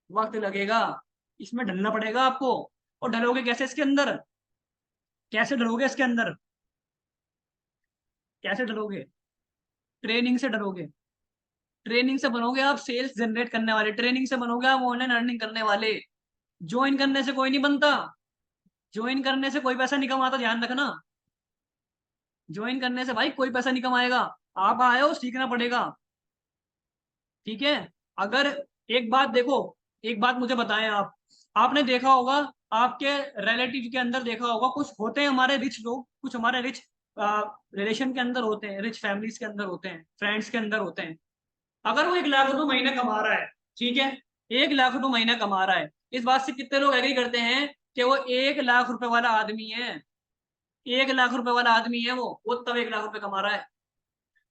वक्त लगेगा, इसमें ढलना पड़ेगा आपको। और ढलोगे कैसे इसके अंदर? कैसे ढलोगे इसके अंदर? कैसे ढलोगे? ट्रेनिंग से ढलोगे। ट्रेनिंग से बनोगे आप सेल्स जनरेट करने वाले, ट्रेनिंग से बनोगे आप ऑनलाइन अर्निंग करने वाले। ज्वाइन करने से कोई नहीं बनता, ज्वाइन करने से कोई पैसा नहीं कमाता, ध्यान रखना। ज्वाइन करने से भाई कोई पैसा नहीं कमाएगा। आप आए हो, सीखना पड़ेगा। ठीक है। अगर एक बात देखो, एक बात मुझे बताएं आप, आपने देखा होगा, आपके रिलेटिव के अंदर देखा होगा, कुछ होते हैं हमारे रिच लोग, कुछ हमारे रिच रिलेशन के अंदर होते हैं, रिच फैमिलीज के अंदर होते हैं, फ्रेंड्स के अंदर होते हैं। अगर वो 1 लाख रुपए महीने कमा रहा है, ठीक है, 1 लाख रुपए महीने कमा रहा है, इस बात से कितने लोग एग्री करते हैं कि वो 1 लाख रुपए वाला आदमी है? 1 लाख रुपए वाला आदमी है वो तब 1 लाख रुपए कमा रहा है।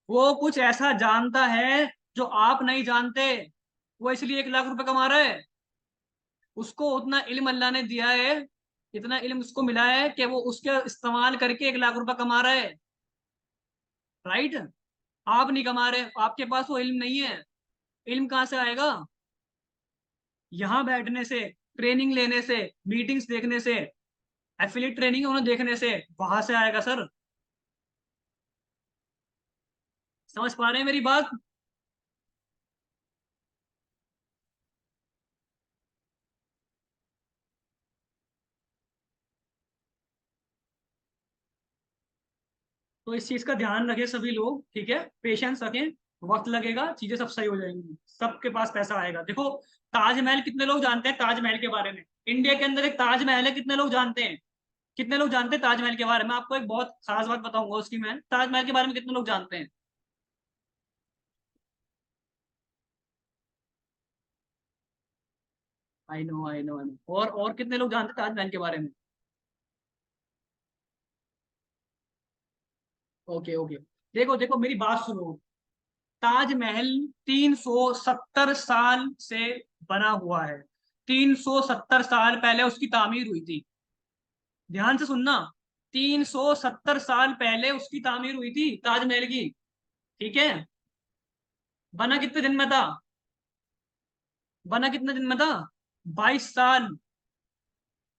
वो कुछ ऐसा जानता है जो आप नहीं जानते, वो इसलिए 1 लाख रुपए कमा रहा है। उसको उतना इल्म अल्लाह ने दिया है, इतना इल्म उसको मिला है कि वो उसके इस्तेमाल करके 1 लाख रुपए कमा रहा है। राइट। आप नहीं कमा रहे, आपके पास वो इल्म नहीं है। इल्म कहाँ से आएगा? यहाँ बैठने से, ट्रेनिंग लेने से, मीटिंग्स देखने से, एफिलिएट ट्रेनिंग उन्हें देखने से, वहां से आएगा सर। समझ पा रहे हैं मेरी बात? तो इस चीज का ध्यान रखें सभी लोग, ठीक है, पेशेंस रखें, वक्त लगेगा, चीजें सब सही हो जाएंगी, सबके पास पैसा आएगा। देखो, ताजमहल कितने लोग जानते हैं ताजमहल के बारे में? इंडिया के अंदर एक ताजमहल है, कितने लोग जानते हैं? कितने लोग जानते हैं ताजमहल के बारे में? आपको एक बहुत खास बात बताऊंगा उसकी, मैं ताजमहल के बारे में कितने लोग जानते हैं? I know, I know, I know. और कितने लोग जानते हैं ताजमहल के बारे में? Okay, okay. देखो देखो, मेरी बात सुनो। ताजमहल 370 साल से बना हुआ है, 370 साल पहले उसकी तामीर हुई थी। ध्यान से सुनना, 370 साल पहले उसकी तामीर हुई थी ताजमहल की। ठीक है। बना कितने दिन में था? बना कितने दिन में था? 22 साल।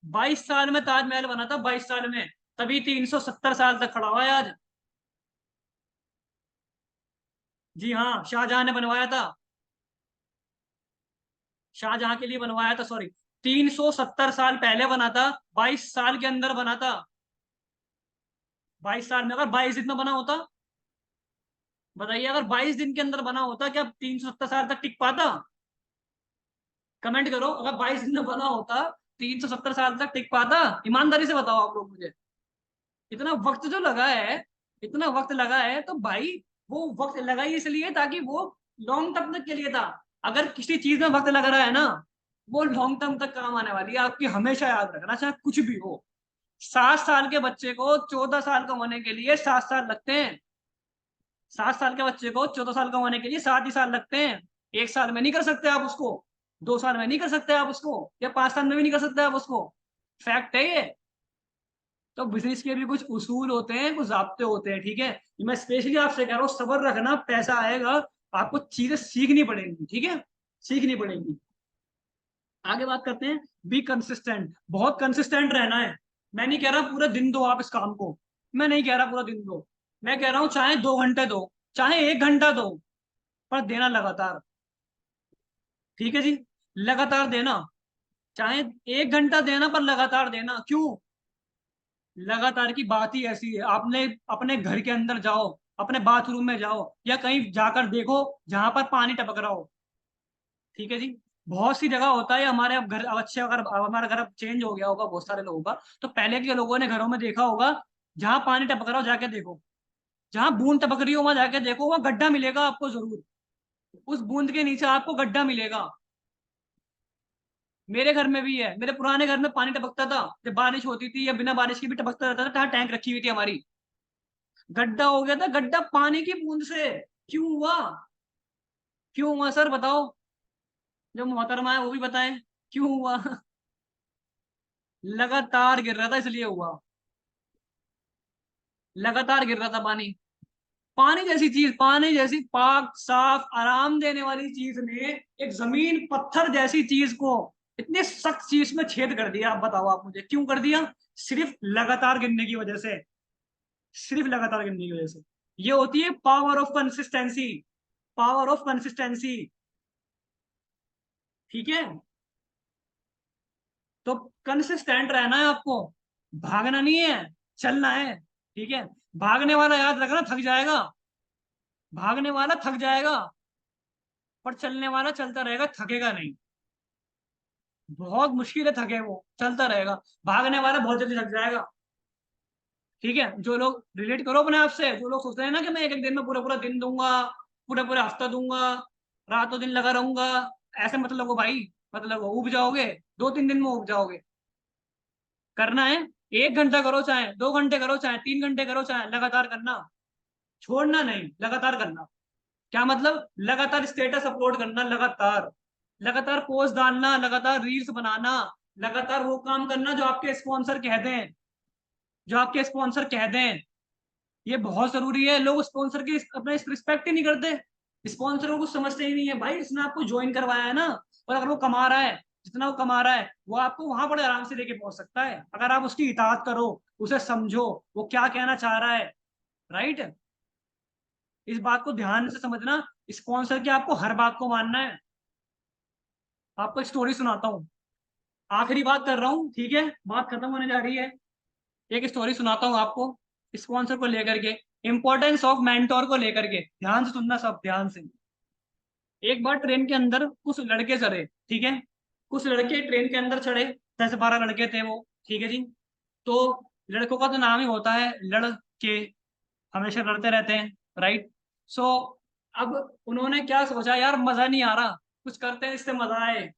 22 साल में ताजमहल बना था, 22 साल में। तभी 370 साल तक खड़ा हुआ है आज। जी हाँ, शाहजहां ने बनवाया था, शाहजहां के लिए बनवाया था, सॉरी। 370 साल पहले बना था, 22 साल के अंदर बना था। 22 साल में, अगर 22 दिन में बना होता, बताइए, अगर 22 दिन के अंदर बना होता, क्या 370 साल तक टिक पाता? कमेंट करो, अगर 22 दिन में बना होता, 370 साल तक टिक पाता? ईमानदारी से बताओ आप लोग मुझे। इतना वक्त जो लगा है, इतना वक्त लगा है, तो भाई वो वक्त लगा ही इसलिए ताकि वो लॉन्ग टर्म तक के लिए था। अगर किसी चीज में वक्त लग रहा है ना, वो लॉन्ग टर्म तक काम आने वाली है आपकी, हमेशा याद रखना, चाहे कुछ भी हो। 7 साल के बच्चे को 14 साल का होने के लिए 7 साल लगते हैं। 7 साल के बच्चे को 14 साल का होने के लिए 7 ही साल लगते हैं। 1 साल में नहीं कर सकते आप उसको, 2 साल में नहीं कर सकते आप उसको, या 5 साल में भी नहीं कर सकते आप उसको। फैक्ट है ये। तो बिजनेस के भी कुछ उसूल होते हैं, कुछ ज़ाब्ते होते हैं, ठीक है। ये मैं स्पेशली आपसे कह रहा हूँ, सब्र रखना, पैसा आएगा। आपको चीजें सीखनी पड़ेंगी, ठीक है, सीखनी पड़ेंगी। आगे बात करते हैं। बी कंसिस्टेंट, बहुत कंसिस्टेंट रहना है। मैं नहीं कह रहा पूरा दिन दो आप इस काम को, मैं नहीं कह रहा पूरा दिन दो। मैं कह रहा हूँ चाहे 2 घंटे दो, चाहे 1 घंटा दो, पर देना लगातार। ठीक है जी, लगातार देना। चाहे 1 घंटा देना, पर लगातार देना। क्यों? लगातार की बात ही ऐसी है। आपने अपने घर के अंदर जाओ, अपने बाथरूम में जाओ या कहीं जाकर देखो जहां पर पानी टपक रहा हो। ठीक है जी। बहुत सी जगह होता है हमारे, अब घर, अब अच्छे अगर अब हमारा घर अब चेंज हो गया होगा बहुत सारे लोगों का, तो पहले के लोगों ने घरों में देखा होगा, जहां पानी टपक रहा हो जाके देखो, जहां बूंद टपक रही हो वहां जाके देखो, वहां गड्ढा मिलेगा आपको जरूर। उस बूंद के नीचे आपको गड्ढा मिलेगा। मेरे घर में भी है, मेरे पुराने घर में पानी टपकता था, जब बारिश होती थी या बिना बारिश की भी टपकता रहता था, टैंक रखी हुई थी हमारी। गड्ढा हो गया था, गड्ढा पानी की बूंद से। क्यों हुआ? क्यों हुआ सर बताओ, जो मोहतरमा है वो भी बताएं, क्यों हुआ? लगातार गिर रहा था इसलिए हुआ, लगातार गिर रहा था पानी। पानी जैसी चीज, पानी जैसी पाक साफ आराम देने वाली चीज ने एक जमीन पत्थर जैसी चीज को इतनी सख्त चीज में छेद कर दिया। आप बताओ, आप मुझे क्यों कर दिया? सिर्फ लगातार गिरने की वजह से, सिर्फ लगातार गिरने की वजह से। ये होती है power of consistency, power of consistency. ठीक है, तो कंसिस्टेंट रहना है आपको, भागना नहीं है, चलना है। ठीक है, भागने वाला याद रखना थक जाएगा, भागने वाला थक जाएगा, पर चलने वाला चलता रहेगा, थकेगा नहीं। बहुत मुश्किल है थके, वो चलता रहेगा। भागने वाला बहुत जल्दी थक जाएगा। ठीक है, जो लोग रिलेट करो अपने आप से, जो लोग सोचते हैं ना कि मैं एक एक दिन में पूरा पूरा दिन दूंगा, पूरा पूरा हफ्ता दूंगा, रातों दिन लगा रहूंगा, ऐसे मत लगो भाई, मतलब उब जाओगे, 2-3 दिन में उब जाओगे। करना है, 1 घंटा करो चाहे 2 घंटे करो चाहे 3 घंटे करो, चाहे लगातार करना, छोड़ना नहीं, लगातार करना। क्या मतलब? लगातार स्टेटस अपलोड करना, लगातार, लगातार पोस्ट डालना, लगातार रील्स बनाना, लगातार वो काम करना जो आपके स्पॉन्सर कह दें, जो आपके स्पॉन्सर कह दें। ये बहुत जरूरी है। लोग स्पॉन्सर की अपने रिस्पेक्ट ही नहीं करते, स्पॉन्सर को कुछ समझते ही नहीं है भाई। इसने आपको ज्वाइन करवाया है ना, और अगर वो कमा रहा है, जितना वो कमा रहा है, वो आपको वहां पर आराम से लेके पहुंच सकता है, अगर आप उसकी इताअत करो, उसे समझो वो क्या कहना चाह रहा है। राइट, इस बात को ध्यान से समझना, स्पॉन्सर की आपको हर बात को मानना है। आपको एक स्टोरी सुनाता हूँ, आखिरी बात कर रहा हूँ, ठीक है, बात खत्म होने जा रही है। एक स्टोरी सुनाता हूँ आपको, स्पॉन्सर को लेकर के, इंपॉर्टेंस ऑफ मेंटोर को लेकर के, ध्यान से सुनना सब, ध्यान से। एक बार ट्रेन के अंदर कुछ लड़के चढ़े, ठीक है, कुछ लड़के ट्रेन के अंदर चढ़े, 10-12 लड़के थे वो। ठीक है जी। तो लड़कों का तो नाम ही होता है लड़के, हमेशा लड़ते रहते हैं। राइट। सो अब उन्होंने क्या सोचा, यार मजा नहीं आ रहा, कुछ करते हैं जिससे मजा आए।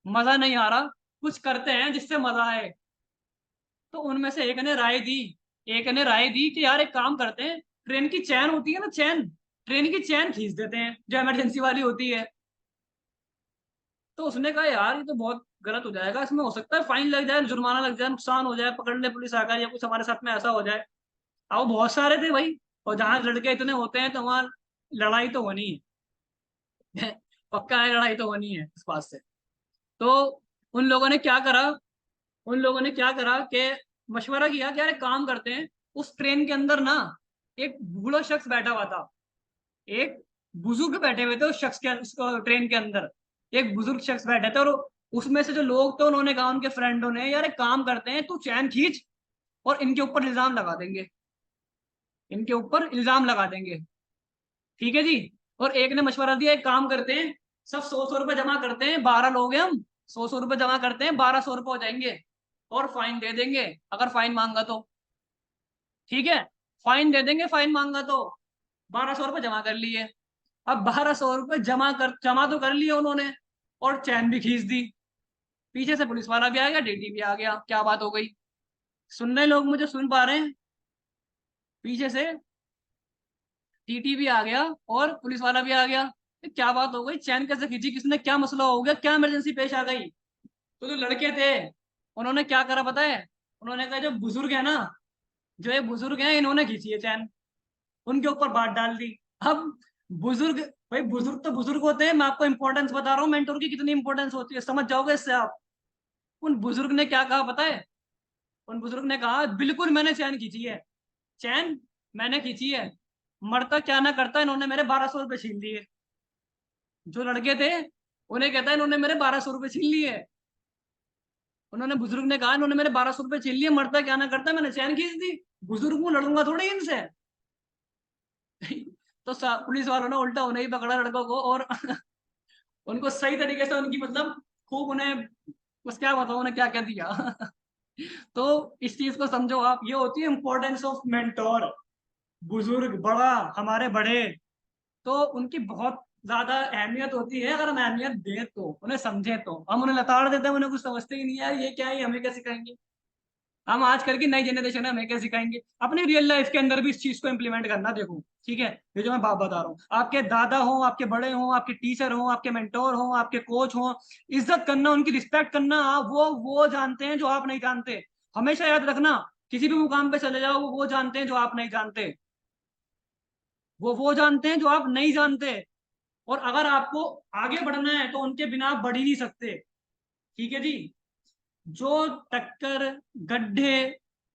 मजा नहीं आ रहा, कुछ करते हैं जिससे मजा आए। तो उनमें से एक ने राय दी, एक ने राय दी कि यार एक काम करते हैं, ट्रेन की चैन होती है ना, चैन, ट्रेन की चैन खींच देते हैं जो इमरजेंसी वाली होती है। तो उसने कहा यार ये तो बहुत गलत हो जाएगा, इसमें हो सकता है फाइन लग जाए, जुर्माना लग जाए, नुकसान हो जाए, पकड़ ले पुलिस आकर, या कुछ हमारे साथ में ऐसा हो जाए। अब बहुत सारे थे भाई, और जहां लड़के इतने होते हैं तो वहां लड़ाई तो होनी है। पक्का है, लड़ाई तो होनी है इस बात से। तो उन लोगों ने क्या करा, उन लोगों ने क्या करा कि मशवरा किया कि यार एक काम करते हैं, उस ट्रेन के अंदर ना एक बूढ़ा शख्स बैठा हुआ था, एक बुजुर्ग बैठे हुए थे उस शख्स के, उस ट्रेन के अंदर एक बुजुर्ग शख्स बैठे थे। और उसमें से जो लोग थे, उन्होंने कहा, उनके फ्रेंडों ने, यार एक काम करते हैं, तू चैन खींच और इनके ऊपर इल्जाम लगा देंगे, इनके ऊपर इल्जाम लगा देंगे। ठीक है जी। और एक ने मशवरा दिया, एक काम करते हैं, सब 100-100 रुपये जमा करते हैं, 12 लोग हैं हम, 100-100 रुपये जमा करते हैं, 1200 रुपये हो जाएंगे, और फाइन दे देंगे अगर फाइन मांगा तो। ठीक है, फाइन दे देंगे, फाइन मांगा तो। 1200 रुपये जमा कर लिए। अब 1200 रुपये जमा तो कर लिए उन्होंने, और चैन भी खींच दी। पीछे से पुलिस वाला भी आ गया, डीटी भी आ गया, क्या बात हो गई? सुन रहे लोग मुझे, सुन पा रहे हैं? पीछे से टीटी भी आ गया और पुलिस वाला भी आ गया। ये क्या बात हो गई, चैन कैसे खींची, किसने, क्या मसला हो गया, क्या इमरजेंसी पेश आ गई? तो जो लड़के थे, उन्होंने क्या करा पता है? उन्होंने कहा जो बुजुर्ग है ना, जो ये बुजुर्ग हैं, इन्होंने खींची है चैन, उनके ऊपर बात डाल दी। अब बुजुर्ग, भाई बुजुर्ग तो बुजुर्ग होते हैं, मैं आपको इंपॉर्टेंस बता रहा हूँ मेंटोर की कितनी इंपॉर्टेंस होती है, समझ जाओगे इससे आप। उन बुजुर्ग ने क्या कहा पता है? उन बुजुर्ग ने कहा बिल्कुल मैंने चैन खींची है, चैन मैंने खींची है, मरता क्या ना करता, इन्होंने मेरे 1200 रुपये छीन लिए। जो लड़के थे, उन्हें कहता है इन्होंने मेरे 1200 रुपये छीन लिए। उन्होंने, बुजुर्ग ने कहा इन्होंने मेरे 1200 रुपये छीन लिए, मरता क्या ना करता, मैंने चैन खींच दी, बुजुर्ग हूँ, लड़ूंगा थोड़ी इनसे। तो पुलिस वालों ने उल्टा उन्हें ही पकड़ा लड़कों को, और उनको सही तरीके से उनकी मतलब खूब उन्हें, बस क्या बताऊं उन्हें क्या क्या दिया। तो इस चीज को समझो आप, ये होती है इंपॉर्टेंस ऑफ मेंटोर। बुजुर्ग, बड़ा, हमारे बड़े, तो उनकी बहुत ज्यादा अहमियत होती है। अगर हम अहमियत दें तो, उन्हें समझें तो, हम उन्हें लताड़ देते हैं, उन्हें कुछ समझते ही नहीं है, यार ये क्या है, ये हमें क्या सिखाएंगे। हम आजकल की नई जनरेशन है, हमें क्या सिखाएंगे। अपनी रियल लाइफ के अंदर भी इस चीज को इम्प्लीमेंट करना। देखो ठीक है, ये जो मैं बात बता रहा हूँ, आपके दादा हो, आपके बड़े हो, आपके टीचर हो, आपके मेंटोर हो, आपके कोच हो, इज्जत करना, उनकी रिस्पेक्ट करना। आप वो जानते हैं जो आप नहीं जानते। हमेशा याद रखना, किसी भी मुकाम पे चले जाओ, वो जानते हैं जो आप नहीं जानते। वो जानते हैं जो आप नहीं जानते। और अगर आपको आगे बढ़ना है तो उनके बिना आप बढ़ ही नहीं सकते। ठीक है जी। जो टक्कर, गड्ढे,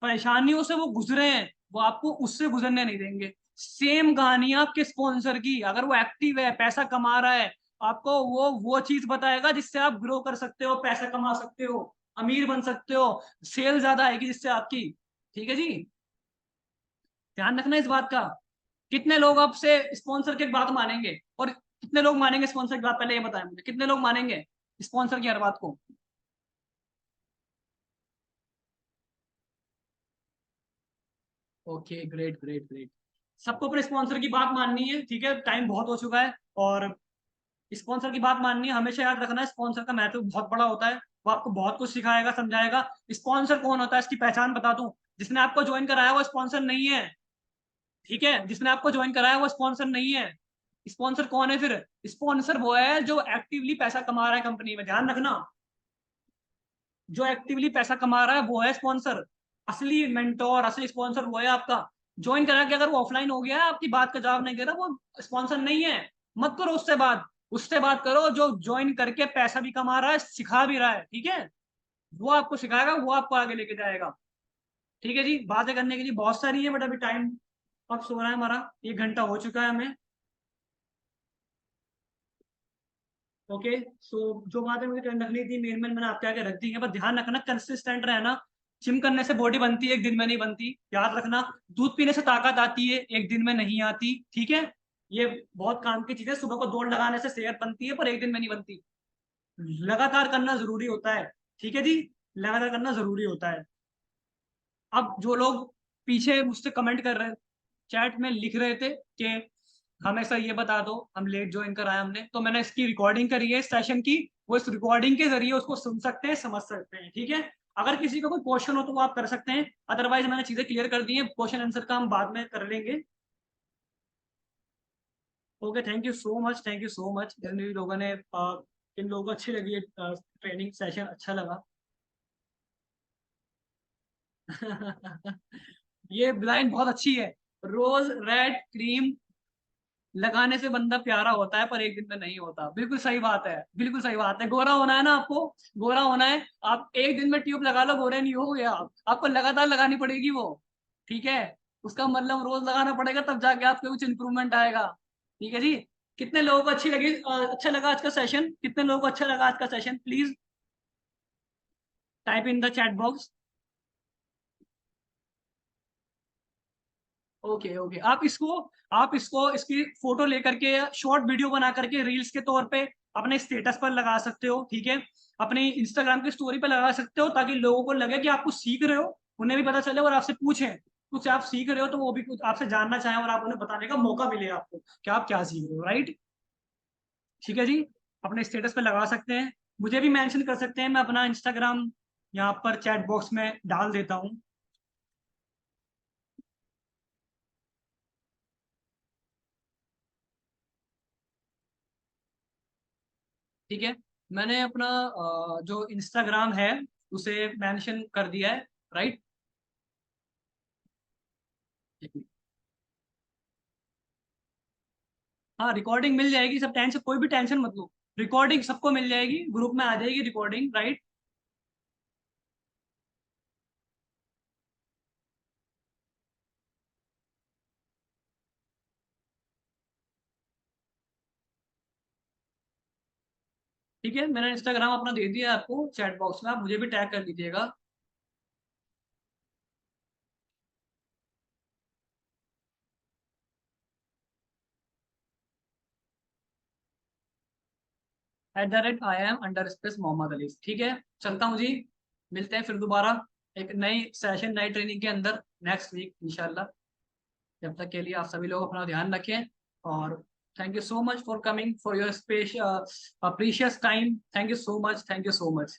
परेशानियों से वो गुजरे हैं, वो आपको उससे गुजरने नहीं देंगे। सेम कहानी है आपके स्पॉन्सर की। अगर वो एक्टिव है, पैसा कमा रहा है, आपको वो चीज बताएगा जिससे आप ग्रो कर सकते हो, पैसा कमा सकते हो, अमीर बन सकते हो, सेल ज्यादा आएगी जिससे आपकी। ठीक है जी, ध्यान रखना इस बात का। कितने लोग आपसे स्पॉन्सर की बात मानेंगे, और कितने लोग मानेंगे स्पॉन्सर की बात, पहले ये बताएं मुझे, कितने लोग मानेंगे स्पॉन्सर की हर बात को। Okay, great great great. सबको अपने स्पॉन्सर की बात माननी है, ठीक है, टाइम बहुत हो चुका है। और स्पॉन्सर की बात माननी है, हमेशा याद रखना है स्पॉन्सर का महत्व बहुत बड़ा होता है। वो आपको बहुत कुछ सिखाएगा, समझाएगा। स्पॉन्सर कौन होता है, इसकी पहचान बता दूं। जिसने आपको ज्वाइन कराया वो स्पॉन्सर नहीं है। ठीक है, जिसने आपको ज्वाइन कराया वो स्पॉन्सर नहीं है। स्पॉन्सर कौन है फिर? स्पॉन्सर वो है जो एक्टिवली पैसा कमा रहा है कंपनी में। ध्यान रखना, जो एक्टिवली पैसा कमा रहा है वो है स्पॉन्सर। असली मेंटोर, असली स्पॉन्सर वो है आपका। ज्वाइन करा के अगर वो ऑफलाइन हो गया है, आपकी बात का जवाब नहीं दे रहा, वो स्पॉन्सर नहीं है। मत करो उससे बात। उससे बात करो जो ज्वाइन करके पैसा भी कमा रहा है, सिखा भी रहा है। ठीक है, वो आपको सिखाएगा, वो आपको आगे लेके जाएगा। ठीक है जी, बातें करने के लिए बहुत सारी है, बट अभी टाइम अब सो रहा है हमारा, 1 घंटा हो चुका है हमें। ओके, सो जो बातें मुझे करने रखनी थी मेन मैंने आपके आगे रख दी है। बस ध्यान रखना, कंसिस्टेंट रहना। जिम करने से बॉडी बनती है, एक दिन में नहीं बनती, याद रखना। दूध पीने से ताकत आती है, एक दिन में नहीं आती। ठीक है, ये बहुत काम की चीज है। सुबह को दौड़ लगाने से सेहत बनती है, पर एक दिन में नहीं बनती। लगातार करना जरूरी होता है। ठीक है जी, लगातार करना जरूरी होता है। अब जो लोग पीछे मुझसे कमेंट कर रहे, चैट में लिख रहे थे कि हमें सर ये बता दो, हम लेट ज्वाइन कराया हमने, तो मैंने इसकी रिकॉर्डिंग करी है इस सेशन की। वो इस रिकॉर्डिंग के जरिए उसको सुन सकते हैं, समझ सकते हैं। ठीक है, अगर किसी का कोई क्वेश्चन हो तो वो आप कर सकते हैं, अदरवाइज मैंने चीजें क्लियर कर दी हैं। क्वेश्चन आंसर का हम बाद में कर लेंगे। Okay, thank you so much, thank you so much. जिन भी लोगों ने किन लोगों को अच्छी लगी ट्रेनिंग सेशन, अच्छा लगा। ये ब्लाइंड बहुत अच्छी है। रोज रेड क्रीम लगाने से बंदा प्यारा होता है, पर एक दिन में नहीं होता। बिल्कुल सही बात है, बिल्कुल सही बात है। गोरा होना है ना आपको, गोरा होना है, आप एक दिन में ट्यूब लगा लो, गोरे नहीं हो गया आप। आपको लगातार लगानी पड़ेगी वो। ठीक है, उसका मतलब रोज लगाना पड़ेगा, तब जाके आपके कुछ इंप्रूवमेंट आएगा। ठीक है जी। कितने लोगों को अच्छी लगी, अच्छा लगा आज का सेशन? कितने लोगों को अच्छा लगा आज का session? Please type in the chat box. Okay okay, आप इसको इसकी फोटो लेकर के, शॉर्ट वीडियो बना करके रील्स के तौर पे अपने स्टेटस पर लगा सकते हो। ठीक है, अपनी इंस्टाग्राम की स्टोरी पर लगा सकते हो, ताकि लोगों को लगे कि आप कुछ सीख रहे हो, उन्हें भी पता चले, और आपसे पूछें कुछ आप सीख रहे हो, तो वो भी कुछ आपसे जानना चाहें, और आप उन्हें बताने का मौका मिले आपको कि आप क्या सीख रहे हो। राइट, ठीक है जी। अपने स्टेटस पे लगा सकते हैं, मुझे भी मेंशन कर सकते हैं, मैं अपना इंस्टाग्राम यहाँ पर चैट बॉक्स में डाल देता हूँ। ठीक है, मैंने अपना जो इंस्टाग्राम है उसे मेंशन कर दिया है। राइट, हाँ रिकॉर्डिंग मिल जाएगी, सब टेंशन, कोई भी टेंशन मत लो। रिकॉर्डिंग सबको मिल जाएगी, ग्रुप में आ जाएगी रिकॉर्डिंग। राइट, ठीक है, मैंने इंस्टाग्राम अपना दे दिया आपको चैट बॉक्स में, आप मुझे भी टैग कर लीजिएगा। @IAM_मोहम्मद अली। ठीक है, चलता हूँ जी, मिलते हैं फिर दोबारा एक नई सेशन नई ट्रेनिंग के अंदर नेक्स्ट वीक इंशाल्लाह। जब तक के लिए आप सभी लोग अपना ध्यान रखें, और thank you so much for coming for your precious time. Thank you so much, thank you so much.